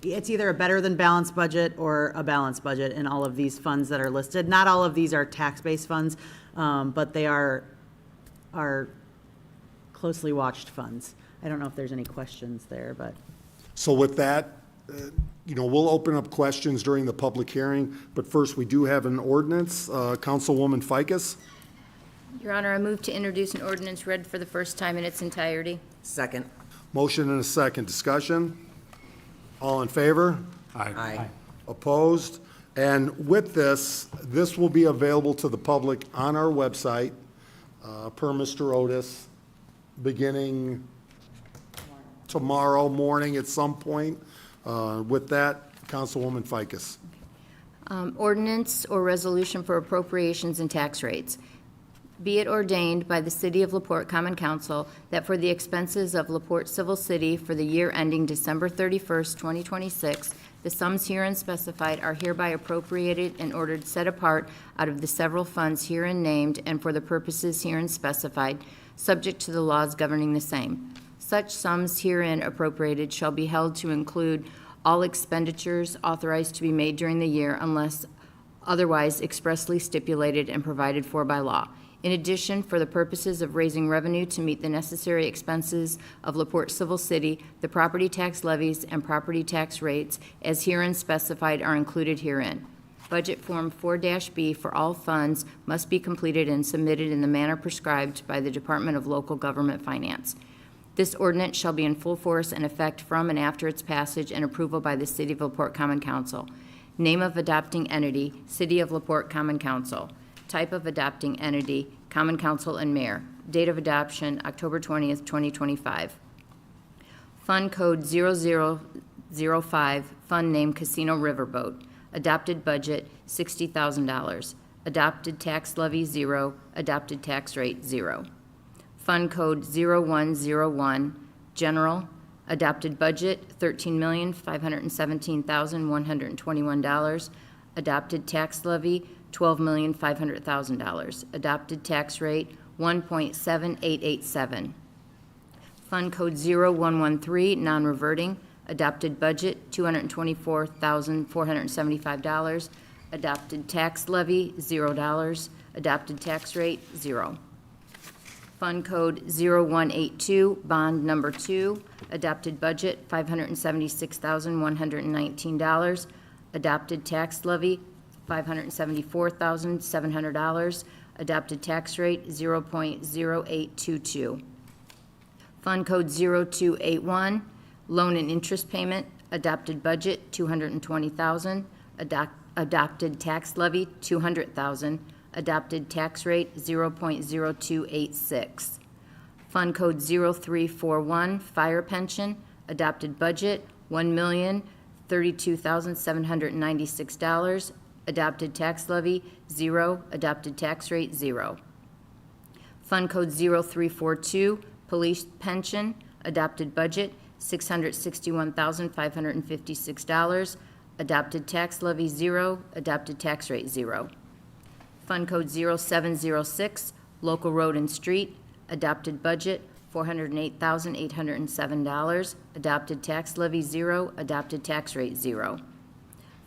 it's either a better than balanced budget or a balanced budget in all of these funds that are listed. Not all of these are tax-based funds, but they are closely watched funds. I don't know if there's any questions there, but. So with that, we'll open up questions during the public hearing, but first, we do have an ordinance. Councilwoman Ficus? Your Honor, I move to introduce an ordinance read for the first time in its entirety. Second. Motion and a second. Discussion? All in favor? Aye. Opposed? And with this will be available to the public on our website, per Mr. Otis, beginning tomorrow morning at some point. With that, Councilwoman Ficus. Ordinance or resolution for appropriations and tax rates. Be it ordained by the City of LaPorte Common Council that for the expenses of LaPorte Civil City for the year ending December 31st, 2026, the sums herein specified are hereby appropriated and ordered set apart out of the several funds herein named and for the purposes herein specified, subject to the laws governing the same. Such sums herein appropriated shall be held to include all expenditures authorized to be made during the year unless otherwise expressly stipulated and provided for by law. In addition, for the purposes of raising revenue to meet the necessary expenses of LaPorte Civil City, the property tax levies and property tax rates as herein specified are included herein. Budget Form 4-B for all funds must be completed and submitted in the manner prescribed by the Department of Local Government Finance. This ordinance shall be in full force and effect from and after its passage and approval by the City of LaPorte Common Council. Name of adopting entity, City of LaPorte Common Council. Type of adopting entity, Common Council and Mayor. Date of adoption, October 20th, 2025. Fund Code 0005, Fund Name Casino Riverboat. Adopted budget, $60,000. Adopted tax levy, 0. Adopted tax rate, 0. Fund Code 0101, General. Adopted budget, $13,517,121. Adopted tax levy, $12,500,000. Adopted tax rate, 1.7887. Fund Code 0113, non-reverting. Adopted budget, $224,475. Adopted tax levy, $0. Adopted tax rate, 0. Fund Code 0182, Bond Number 2. Adopted budget, $576,119. Adopted tax levy, $574,700. Adopted tax rate, 0.0822. Fund Code 0281, Loan and Interest Payment. Adopted budget, $220,000. Adopted tax levy, $200,000. Adopted tax rate, 0.0286. Fund Code 0341, Fire Pension. Adopted budget, $1,032,796. Adopted tax levy, 0. Adopted tax rate, 0. Fund Code 0342, Police Pension. Adopted budget, $661,556. Adopted tax levy, 0. Adopted tax rate, 0. Fund Code 0706, Local Road and Street. Adopted budget, $408,807. Adopted tax levy, 0. Adopted tax rate, 0.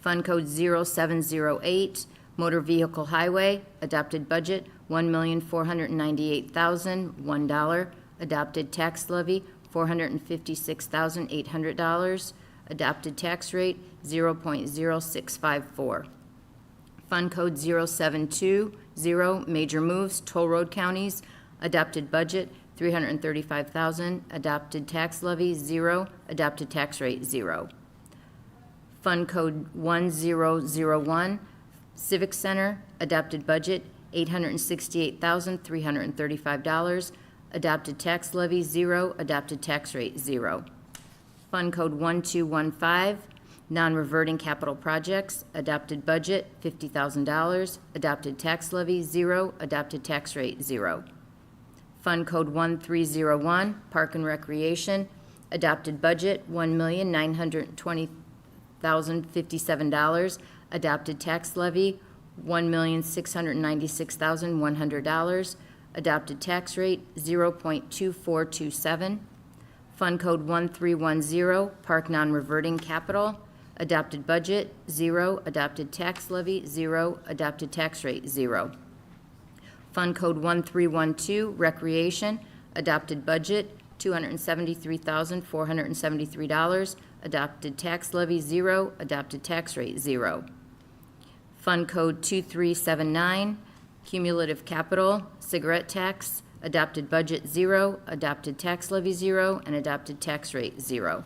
Fund Code 0708, Motor Vehicle Highway. Adopted budget, $1,498,001. Adopted tax levy, $456,800. Adopted tax rate, 0.0654. Fund Code 0720, Major Moves, Toll Road Counties. Adopted budget, $335,000. Adopted tax levy, 0. Adopted tax rate, 0. Fund Code 1001, Civic Center. Adopted budget, $868,335. Adopted tax levy, 0. Adopted tax rate, 0. Fund Code 1215, Non-Reverting Capital Projects. Adopted budget, $50,000. Adopted tax levy, 0. Adopted tax rate, 0. Fund Code 1301, Park and Recreation. Adopted budget, $1,920,057. Adopted tax levy, $1,696,100. Adopted tax rate, 0.2427. Fund Code 1310, Park Non-Reverting Capital. Adopted budget, 0. Adopted tax levy, 0. Adopted tax rate, 0. Fund Code 1312, Recreation. Adopted budget, $273,473. Adopted tax levy, 0. Adopted tax rate, 0. Fund Code 2379, cumulative capital, cigarette tax, adopted budget, 0. Adopted tax levy, 0. And adopted tax rate, 0.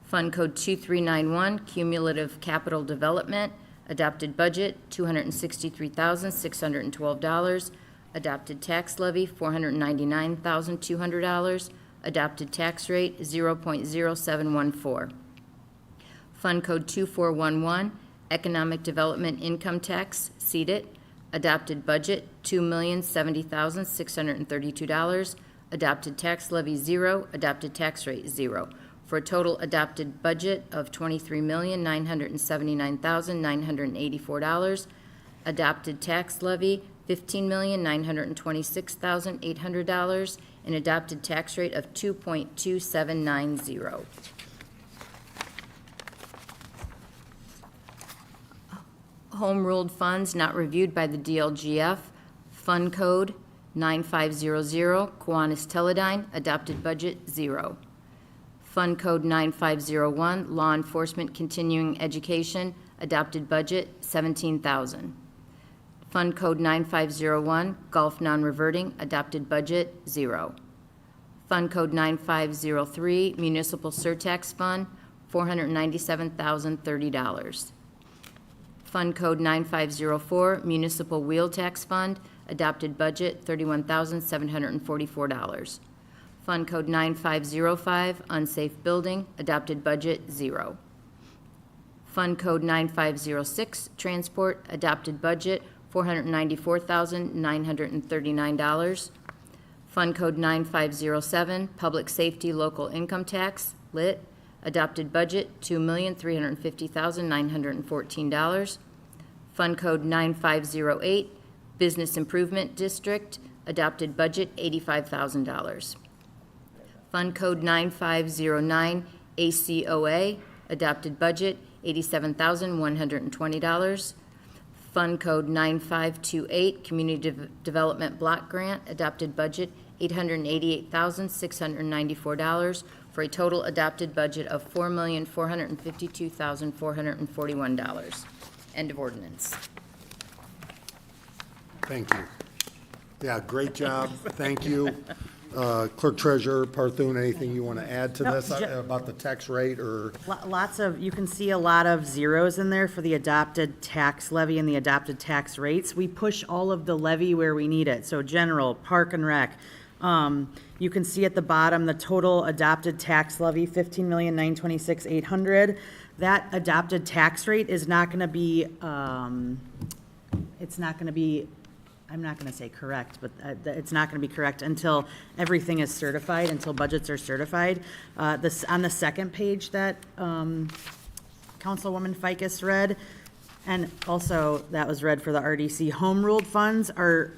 Fund Code 2391, cumulative capital development, adopted budget, $263,612. Adopted tax levy, $499,200. Adopted tax rate, 0.0714. Fund Code 2411, economic development income tax, CEDAT. Adopted budget, $2,070,632. Adopted tax levy, 0. Adopted tax rate, 0. For a total adopted budget of $23,979,984. Adopted tax levy, $15,926,800, and adopted tax rate of 2.2790. Home ruled funds not reviewed by the DLGF, Fund Code 9500, Kiwanis Teledyne, adopted budget, 0. Fund Code 9501, Law Enforcement Continuing Education, adopted budget, $17,000. Fund Code 9501, Golf Non-Reverting, adopted budget, 0. Fund Code 9503, Municipal Surtax Fund, $497,030. Fund Code 9504, Municipal Wheel Tax Fund, adopted budget, $31,744. Fund Code 9505, Unsafe Building, adopted budget, 0. Fund Code 9506, Transport, adopted budget, $494,939. Fund Code 9507, Public Safety Local Income Tax, LIT, adopted budget, $2,350,914. Fund Code 9508, Business Improvement District, adopted budget, $85,000. Fund Code 9509, ACOA, adopted budget, $87,120. Fund Code 9528, Community Development Block Grant, adopted budget, $888,694, for a total adopted budget of $4,452,441. End of ordinance. Thank you. Yeah, great job. Thank you. Clerk Treasurer Parthun, anything you want to add to No, this about the tax rate or? Lots of, you can see a lot of zeros in there for the adopted tax levy and the adopted tax rates. We push all of the levy where we need it, so general, park and rec. You can see at the bottom, the total adopted tax levy, $15,926,800. That adopted tax rate is not gonna be, it's not gonna be, I'm not gonna say correct, but it's not gonna be correct until everything is certified, until budgets are certified. This, on the second page that Councilwoman Ficus read, and also that was read for the RDC, home ruled funds are,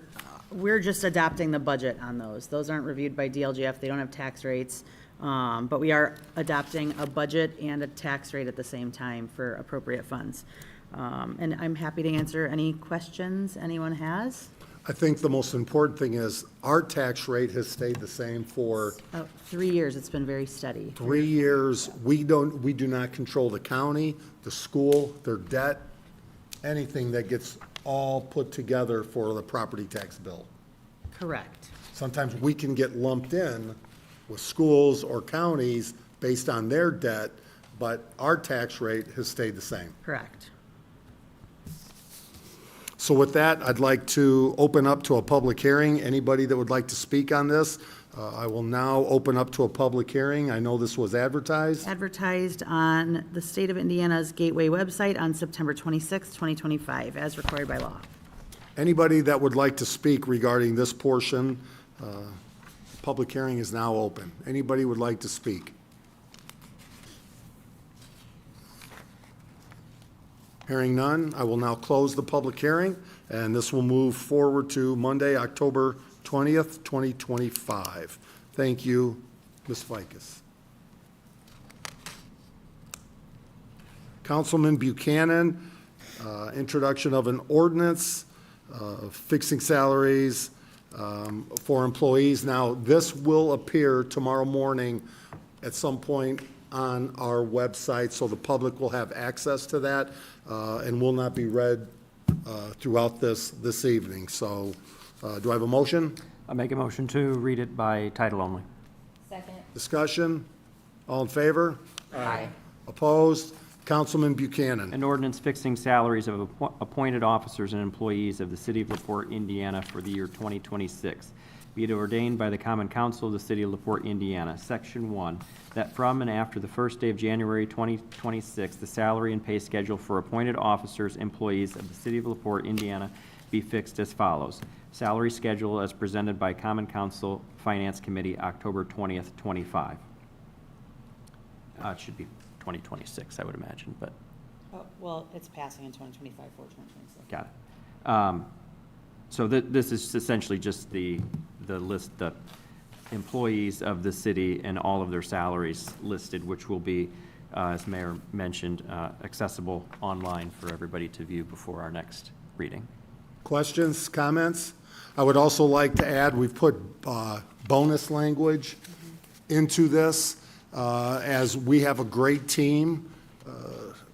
we're just adopting the budget on those. Those aren't reviewed by DLGF, they don't have tax rates, but we are adopting a budget and a tax rate at the same time for appropriate funds. And I'm happy to answer any questions anyone has. I think the most important thing is our tax rate has stayed the same for 3 years, it's been very steady. 3 years. We do not control the county, the school, their debt, anything that gets all put together for the property tax bill. Correct. Sometimes we can get lumped in with schools or counties based on their debt, but our tax rate has stayed the same. Correct. So with that, I'd like to open up to a public hearing. Anybody that would like to speak on this, I will now open up to a public hearing. I know this was advertised. Advertised on the State of Indiana's Gateway website on September 26, 2025, as required by law. Anybody that would like to speak regarding this portion, public hearing is now open. Anybody would like to speak? Hearing none, I will now close the public hearing, and this will move forward to Monday, October 20th, 2025. Thank you, Ms. Ficus. Councilman Buchanan, introduction of an ordinance fixing salaries for employees. Now, this will appear tomorrow morning at some point on our website, so the public will have access to that, and will not be read throughout this evening. So, do I have a motion? I make a motion to read it by title only. Second. Discussion? All in favor? Aye. Opposed? Councilman Buchanan. An ordinance fixing salaries of appointed officers and employees of the City of LaPorte, Indiana for the year 2026. Be it ordained by the Common Council of the City of LaPorte, Indiana. Section 1, that from and after the first day of January 2026, the salary and pay schedule for appointed officers, employees of the City of LaPorte, Indiana be fixed as follows. Salary schedule as presented by Common Council Finance Committee, October 20th, 25. It should be 2026, I would imagine, but Oh, well, it's passing in 2025 for 2026. got it. So this is essentially just the list, the employees of the city and all of their salaries listed, which will be, as Mayor mentioned, accessible online for everybody to view before our next reading. Questions, comments? I would also like to add, we've put bonus language into this, as we have a great team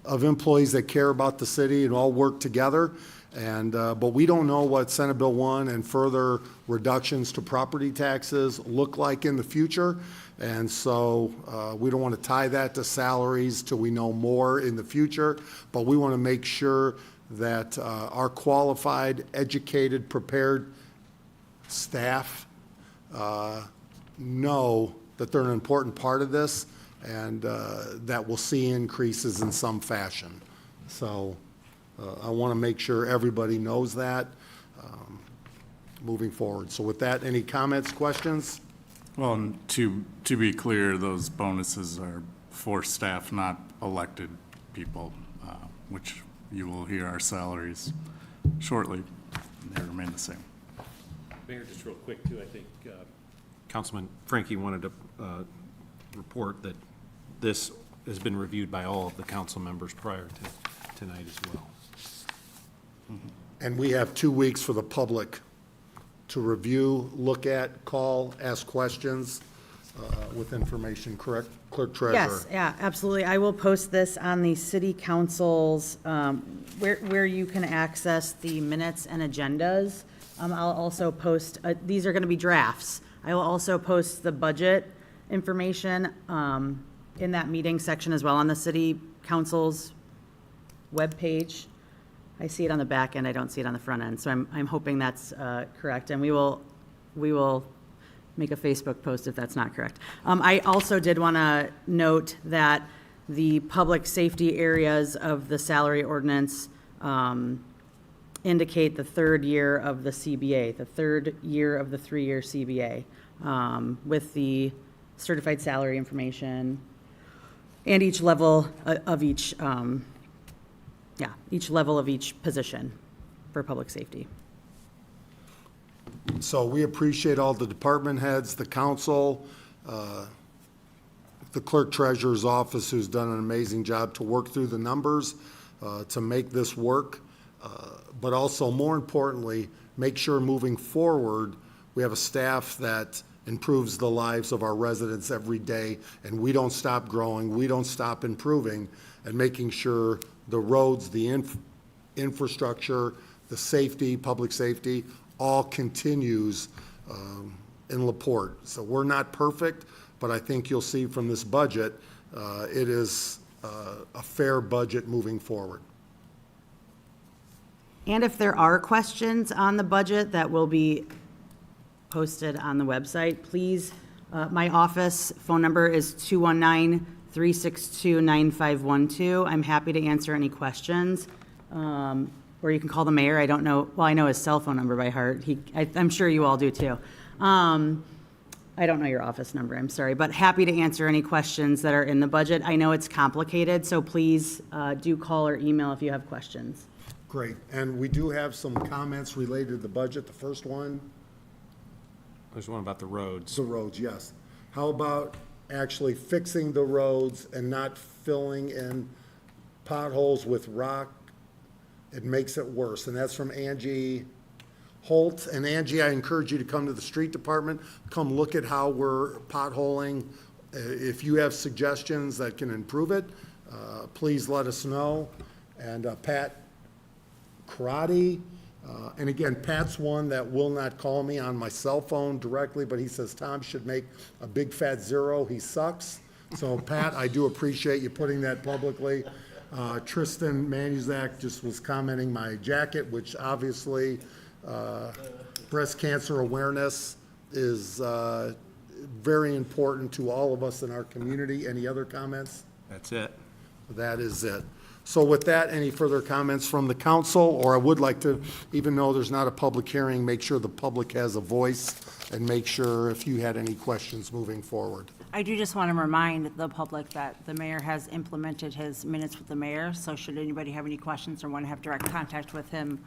of employees that care about the city and all work together. And, but we don't know what Senate Bill 1 and further reductions to property taxes look like in the future. And so we don't want to tie that to salaries till we know more in the future. But we want to make sure that our qualified, educated, prepared staff know that they're an important part of this and that we'll see increases in some fashion. So I want to make sure everybody knows that moving forward. So with that, any comments, questions? Well, and to be clear, those bonuses are for staff, not elected people, which you will hear our salaries shortly. They remain the same. Mayor, just real quick too, I think Councilman Frankie wanted to report that this has been reviewed by all of the council members prior to tonight as well. And we have 2 weeks for the public to review, look at, call, ask questions with information, correct, Clerk Treasurer? Yes, yeah, absolutely. I will post this on the city council's, where you can access the minutes and agendas. I'll also post, these are going to be drafts. I will also post the budget information in that meeting section as well on the city council's webpage. I see it on the back end, I don't see it on the front end, so I'm hoping that's correct, and we will make a Facebook post if that's not correct. I also did want to note that the public safety areas of the salary ordinance indicate the third year of the CBA, the third year of the 3-year CBA, with the certified salary information and each level of each, each level of each position for public safety. So we appreciate all the department heads, the council, the clerk treasurer's office, who's done an amazing job to work through the numbers, to make this work. But also, more importantly, make sure moving forward, we have a staff that improves the lives of our residents every day, and we don't stop growing, we don't stop improving, and making sure the roads, the infrastructure, the safety, public safety, all continues in LaPorte. So we're not perfect, but I think you'll see from this budget, it is a fair budget moving forward. And if there are questions on the budget that will be posted on the website, please, my office phone number is 219-362-9512. I'm happy to answer any questions. Or you can call the mayor. I don't know, well, I know his cell phone number by heart. I'm sure you all do too. I don't know your office number, I'm sorry, but happy to answer any questions that are in the budget. I know it's complicated, so please do call or email if you have questions. Great, and we do have some comments related to the budget. The first one, There's one about the roads. the roads, yes. How about actually fixing the roads and not filling in potholes with rock? It makes it worse, and that's from Angie Holt and Angie, I encourage you to come to the street department, come look at how we're potholing. If you have suggestions that can improve it, please let us know. And Pat Karate, and again, Pat's one that will not call me on my cell phone directly, but he says Tom should make a big fat zero, he sucks. So Pat, I do appreciate you putting that publicly. Tristan Manuzak just was commenting my jacket, which obviously breast cancer awareness is very important to all of us in our community. Any other comments? That's it. That is it. So with that, any further comments from the council? Or I would like to, even though there's not a public hearing, make sure the public has a voice and make sure if you had any questions moving forward. I do just want to remind the public that the mayor has implemented his minutes with the mayor, so should anybody have any questions or want to have direct contact with him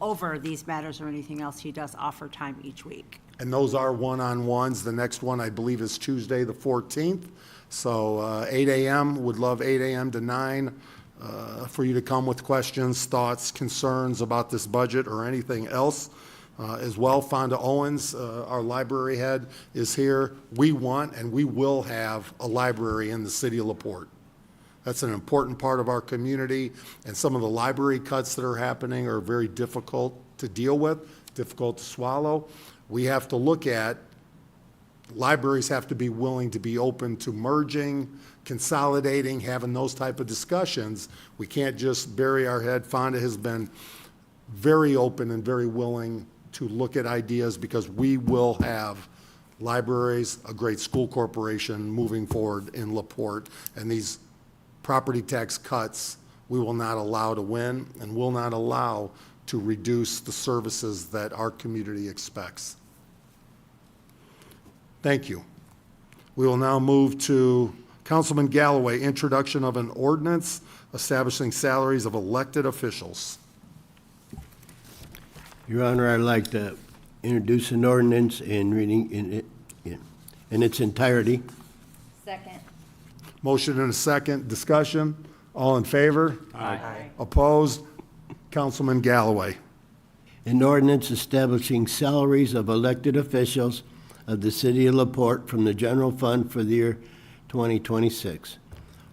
over these matters or anything else, he does offer time each week. And those are one-on-ones. The next one, I believe, is Tuesday, the 14th. So 8 a.m., would love 8 a.m. to 9 for you to come with questions, thoughts, concerns about this budget or anything else. As well, Fonda Owens, our library head, is here. We want and we will have a library in the city of LaPorte. That's an important part of our community, and some of the library cuts that are happening are very difficult to deal with, difficult to swallow. We have to look at, libraries have to be willing to be open to merging, consolidating, having those type of discussions. We can't just bury our head. Fonda has been very open and very willing to look at ideas, because we will have libraries, a great school corporation moving forward in LaPorte, and these property tax cuts we will not allow to win and will not allow to reduce the services that our community expects. Thank you. We will now move to Councilman Galloway, introduction of an ordinance establishing salaries of elected officials. Your Honor, I'd like to introduce an ordinance in reading in its entirety. Second. Motion and a second. Discussion. All in favor? Aye. Opposed? Councilman Galloway. An ordinance establishing salaries of elected officials of the city of LaPorte from the general fund for the year 2026.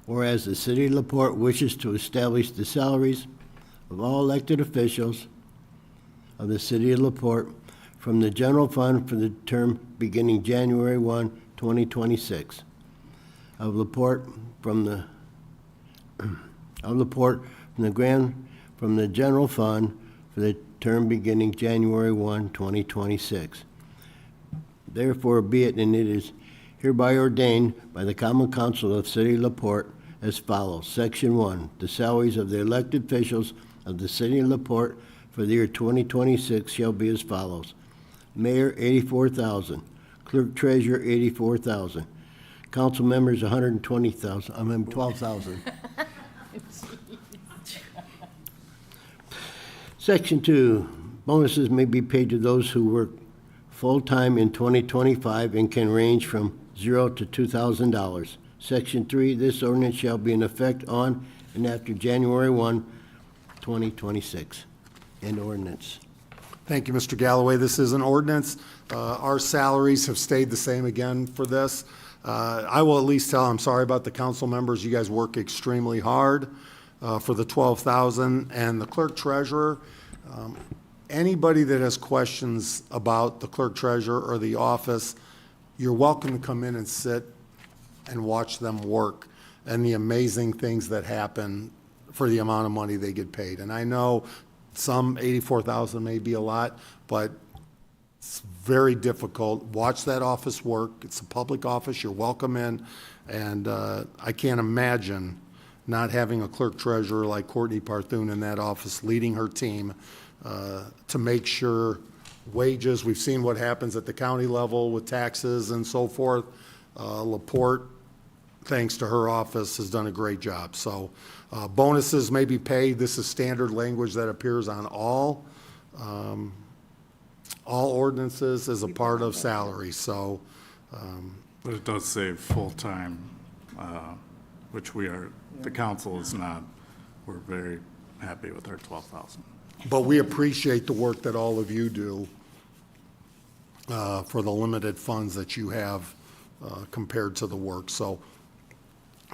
Whereas the city of LaPorte wishes to establish the salaries of all elected officials of the city of LaPorte from the general fund for the term beginning January 1, 2026. Of LaPorte from the from the general fund for the term beginning January 1, 2026. Therefore be it, and it is hereby ordained by the Common Council of the City of LaPorte as follows. Section 1, the salaries of the elected officials of the City of LaPorte for the year 2026 shall be as follows. Mayor, $84,000. Clerk Treasurer, $84,000. Council members, $12,000. Section 2, bonuses may be paid to those who work full-time in 2025 and can range from $0 to $2,000. Section 3, this ordinance shall be in effect on and after January 1, 2026. An ordinance. Thank you, Mr. Galloway. This is an ordinance. Our salaries have stayed the same again for this. I will at least tell, I'm sorry about the council members, you guys work extremely hard for the $12,000. And the clerk treasurer, anybody that has questions about the clerk treasurer or the office, you're welcome to come in and sit and watch them work and the amazing things that happen for the amount of money they get paid. And I know some $84,000 may be a lot, but it's very difficult. Watch that office work. It's a public office. You're welcome in. And I can't imagine not having a clerk treasurer like Courtney Parthun in that office leading her team to make sure wages, we've seen what happens at the county level with taxes and so forth. LaPorte, thanks to her office, has done a great job. So bonuses may be paid. This is standard language that appears on all ordinances as a part of salary. So, But it does say full-time, which we are, the council is not. We're very happy with our $12,000. But we appreciate the work that all of you do for the limited funds that you have compared to the work. So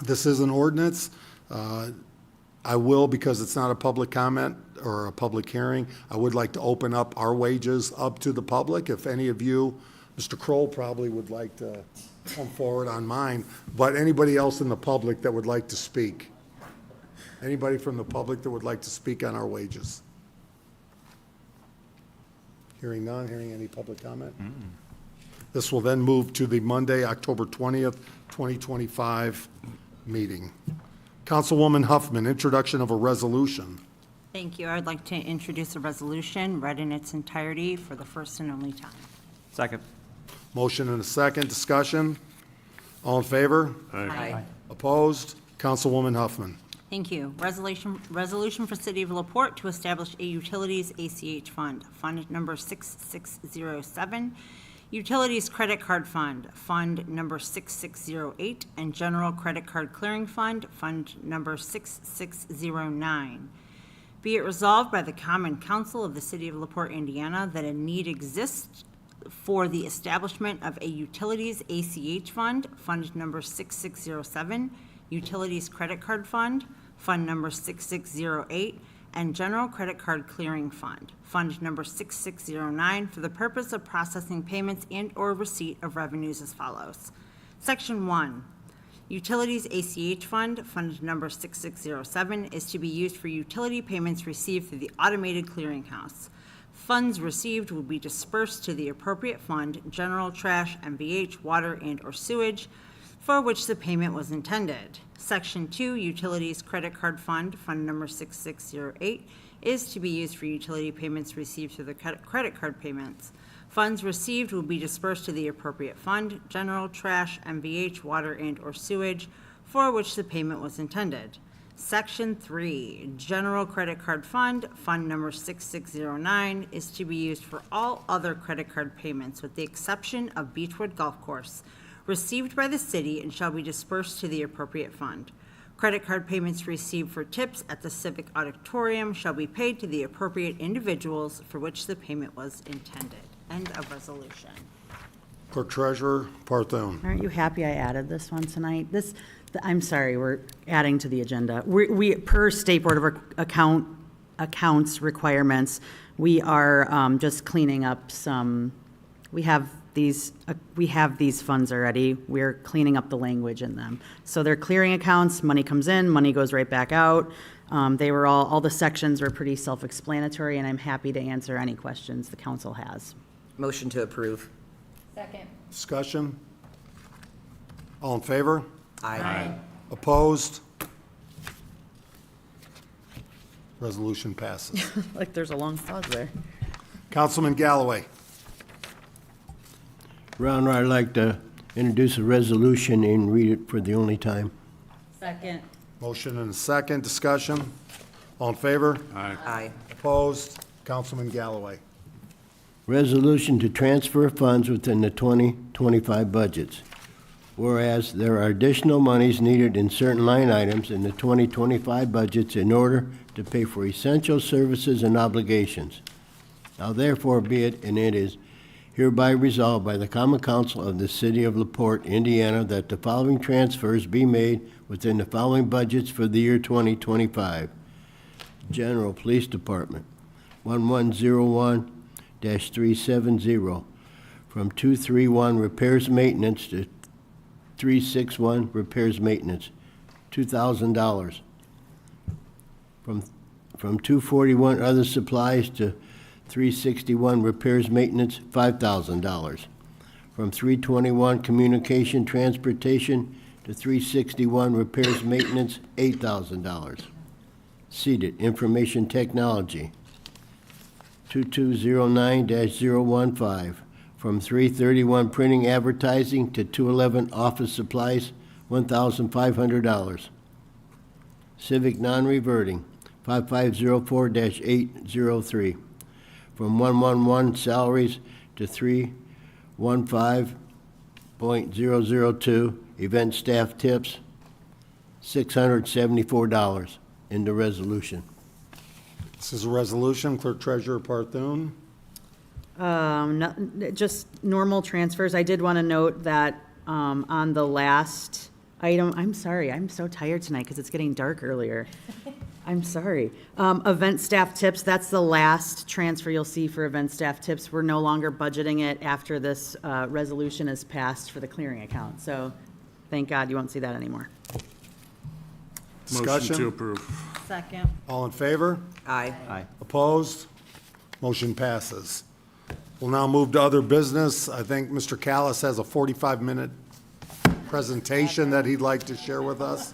this is an ordinance. I will, because it's not a public comment or a public hearing, I would like to open up our wages up to the public. If any of you, Mr. Kroll probably would like to come forward on mine, but anybody else in the public that would like to speak? Anybody from the public that would like to speak on our wages? Hearing none, hearing any public comment? This will then move to the Monday, October 20th, 2025 meeting. Councilwoman Huffman, introduction of a resolution. Thank you. I'd like to introduce a resolution read in its entirety for the first and only time. Second. Motion and a second, discussion. All in favor? Aye. Opposed? Councilwoman Huffman. Thank you. Resolution for City of LaPorte to establish a Utilities ACH Fund, Fund Number 6607, Utilities Credit Card Fund, Fund Number 6608, and General Credit Card Clearing Fund, Fund Number 6609. Be it resolved by the Common Council of the City of LaPorte, Indiana, that a need exists for the establishment of a Utilities ACH Fund, Fund Number 6607, Utilities Credit Card Fund, Fund Number 6608, and General Credit Card Clearing Fund, Fund Number 6609, for the purpose of processing payments and/or receipt of revenues as follows. Section 1, Utilities ACH Fund, Fund Number 6607, is to be used for utility payments received through the Automated Clearinghouse. Funds received will be dispersed to the appropriate fund, general trash, MVH, water, and/or sewage, for which the payment was intended. Section 2, Utilities Credit Card Fund, Fund Number 6608, is to be used for utility payments received through the credit card payments. Funds received will be dispersed to the appropriate fund, general trash, MVH, water, and/or sewage, for which the payment was intended. Section 3, General Credit Card Fund, Fund Number 6609, is to be used for all other credit card payments with the exception of Beechwood Golf Course, received by the city and shall be dispersed to the appropriate fund. Credit card payments received for tips at the Civic Auditorium shall be paid to the appropriate individuals for which the payment was intended. End of resolution. Clerk Treasurer Parthone. Aren't you happy I added this one tonight? I'm sorry, we're adding to the agenda. We per State Board of Accounts requirements, we are just cleaning up some, we have these funds already. We're cleaning up the language in them. So they're clearing accounts, money comes in, money goes right back out. They were all the sections were pretty self-explanatory, and I'm happy to answer any questions the council has. Motion to approve. Second. Discussion? All in favor? Aye. Opposed? Resolution passes. Like there's a long pause there. Councilman Galloway. Your Honor, I'd like to introduce a resolution and read it for the only time. Second. Motion and a second. Discussion? All in favor? Aye. Opposed? Councilman Galloway. Resolution to transfer funds within the 2025 budgets. Whereas there are additional monies needed in certain line items in the 2025 budgets in order to pay for essential services and obligations. Now therefore be it, and it is hereby resolved by the Common Council of the City of LaPorte, Indiana, that the following transfers be made within the following budgets for the year 2025. General Police Department, 1101-370, from 231 Repairs Maintenance to 361 Repairs Maintenance, $2,000. From 241 Other Supplies to 361 Repairs Maintenance, $5,000. From 321 Communication Transportation to 361 Repairs Maintenance, $8,000. Seated Information Technology, 2209-015, from 331 Printing Advertising to 211 Office Supplies, $1,500. Civic Non-Reverting, 5504-803, from 111 Salaries to 315.002 Event Staff Tips, $674 in the resolution. This is a resolution, Clerk Treasurer Parthun. Just normal transfers. I did want to note that on the last item, I'm sorry, I'm so tired tonight because it's getting dark earlier. I'm sorry. Event staff tips, that's the last transfer you'll see for event staff tips. We're no longer budgeting it after this resolution is passed for the clearing account. So thank God you won't see that anymore. Motion Discussion? to approve. Second. All in favor? Aye. Aye. Opposed? Motion passes. We'll now move to other business. I think Mr. Callis has a 45-minute presentation that he'd like to share with us.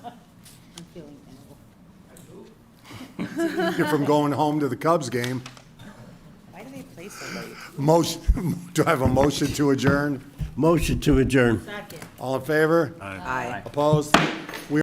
You're from going home to the Cubs game. Why do they play so late? Motion, do I have a motion to adjourn? Motion to adjourn. Second. All in favor? Aye. Opposed?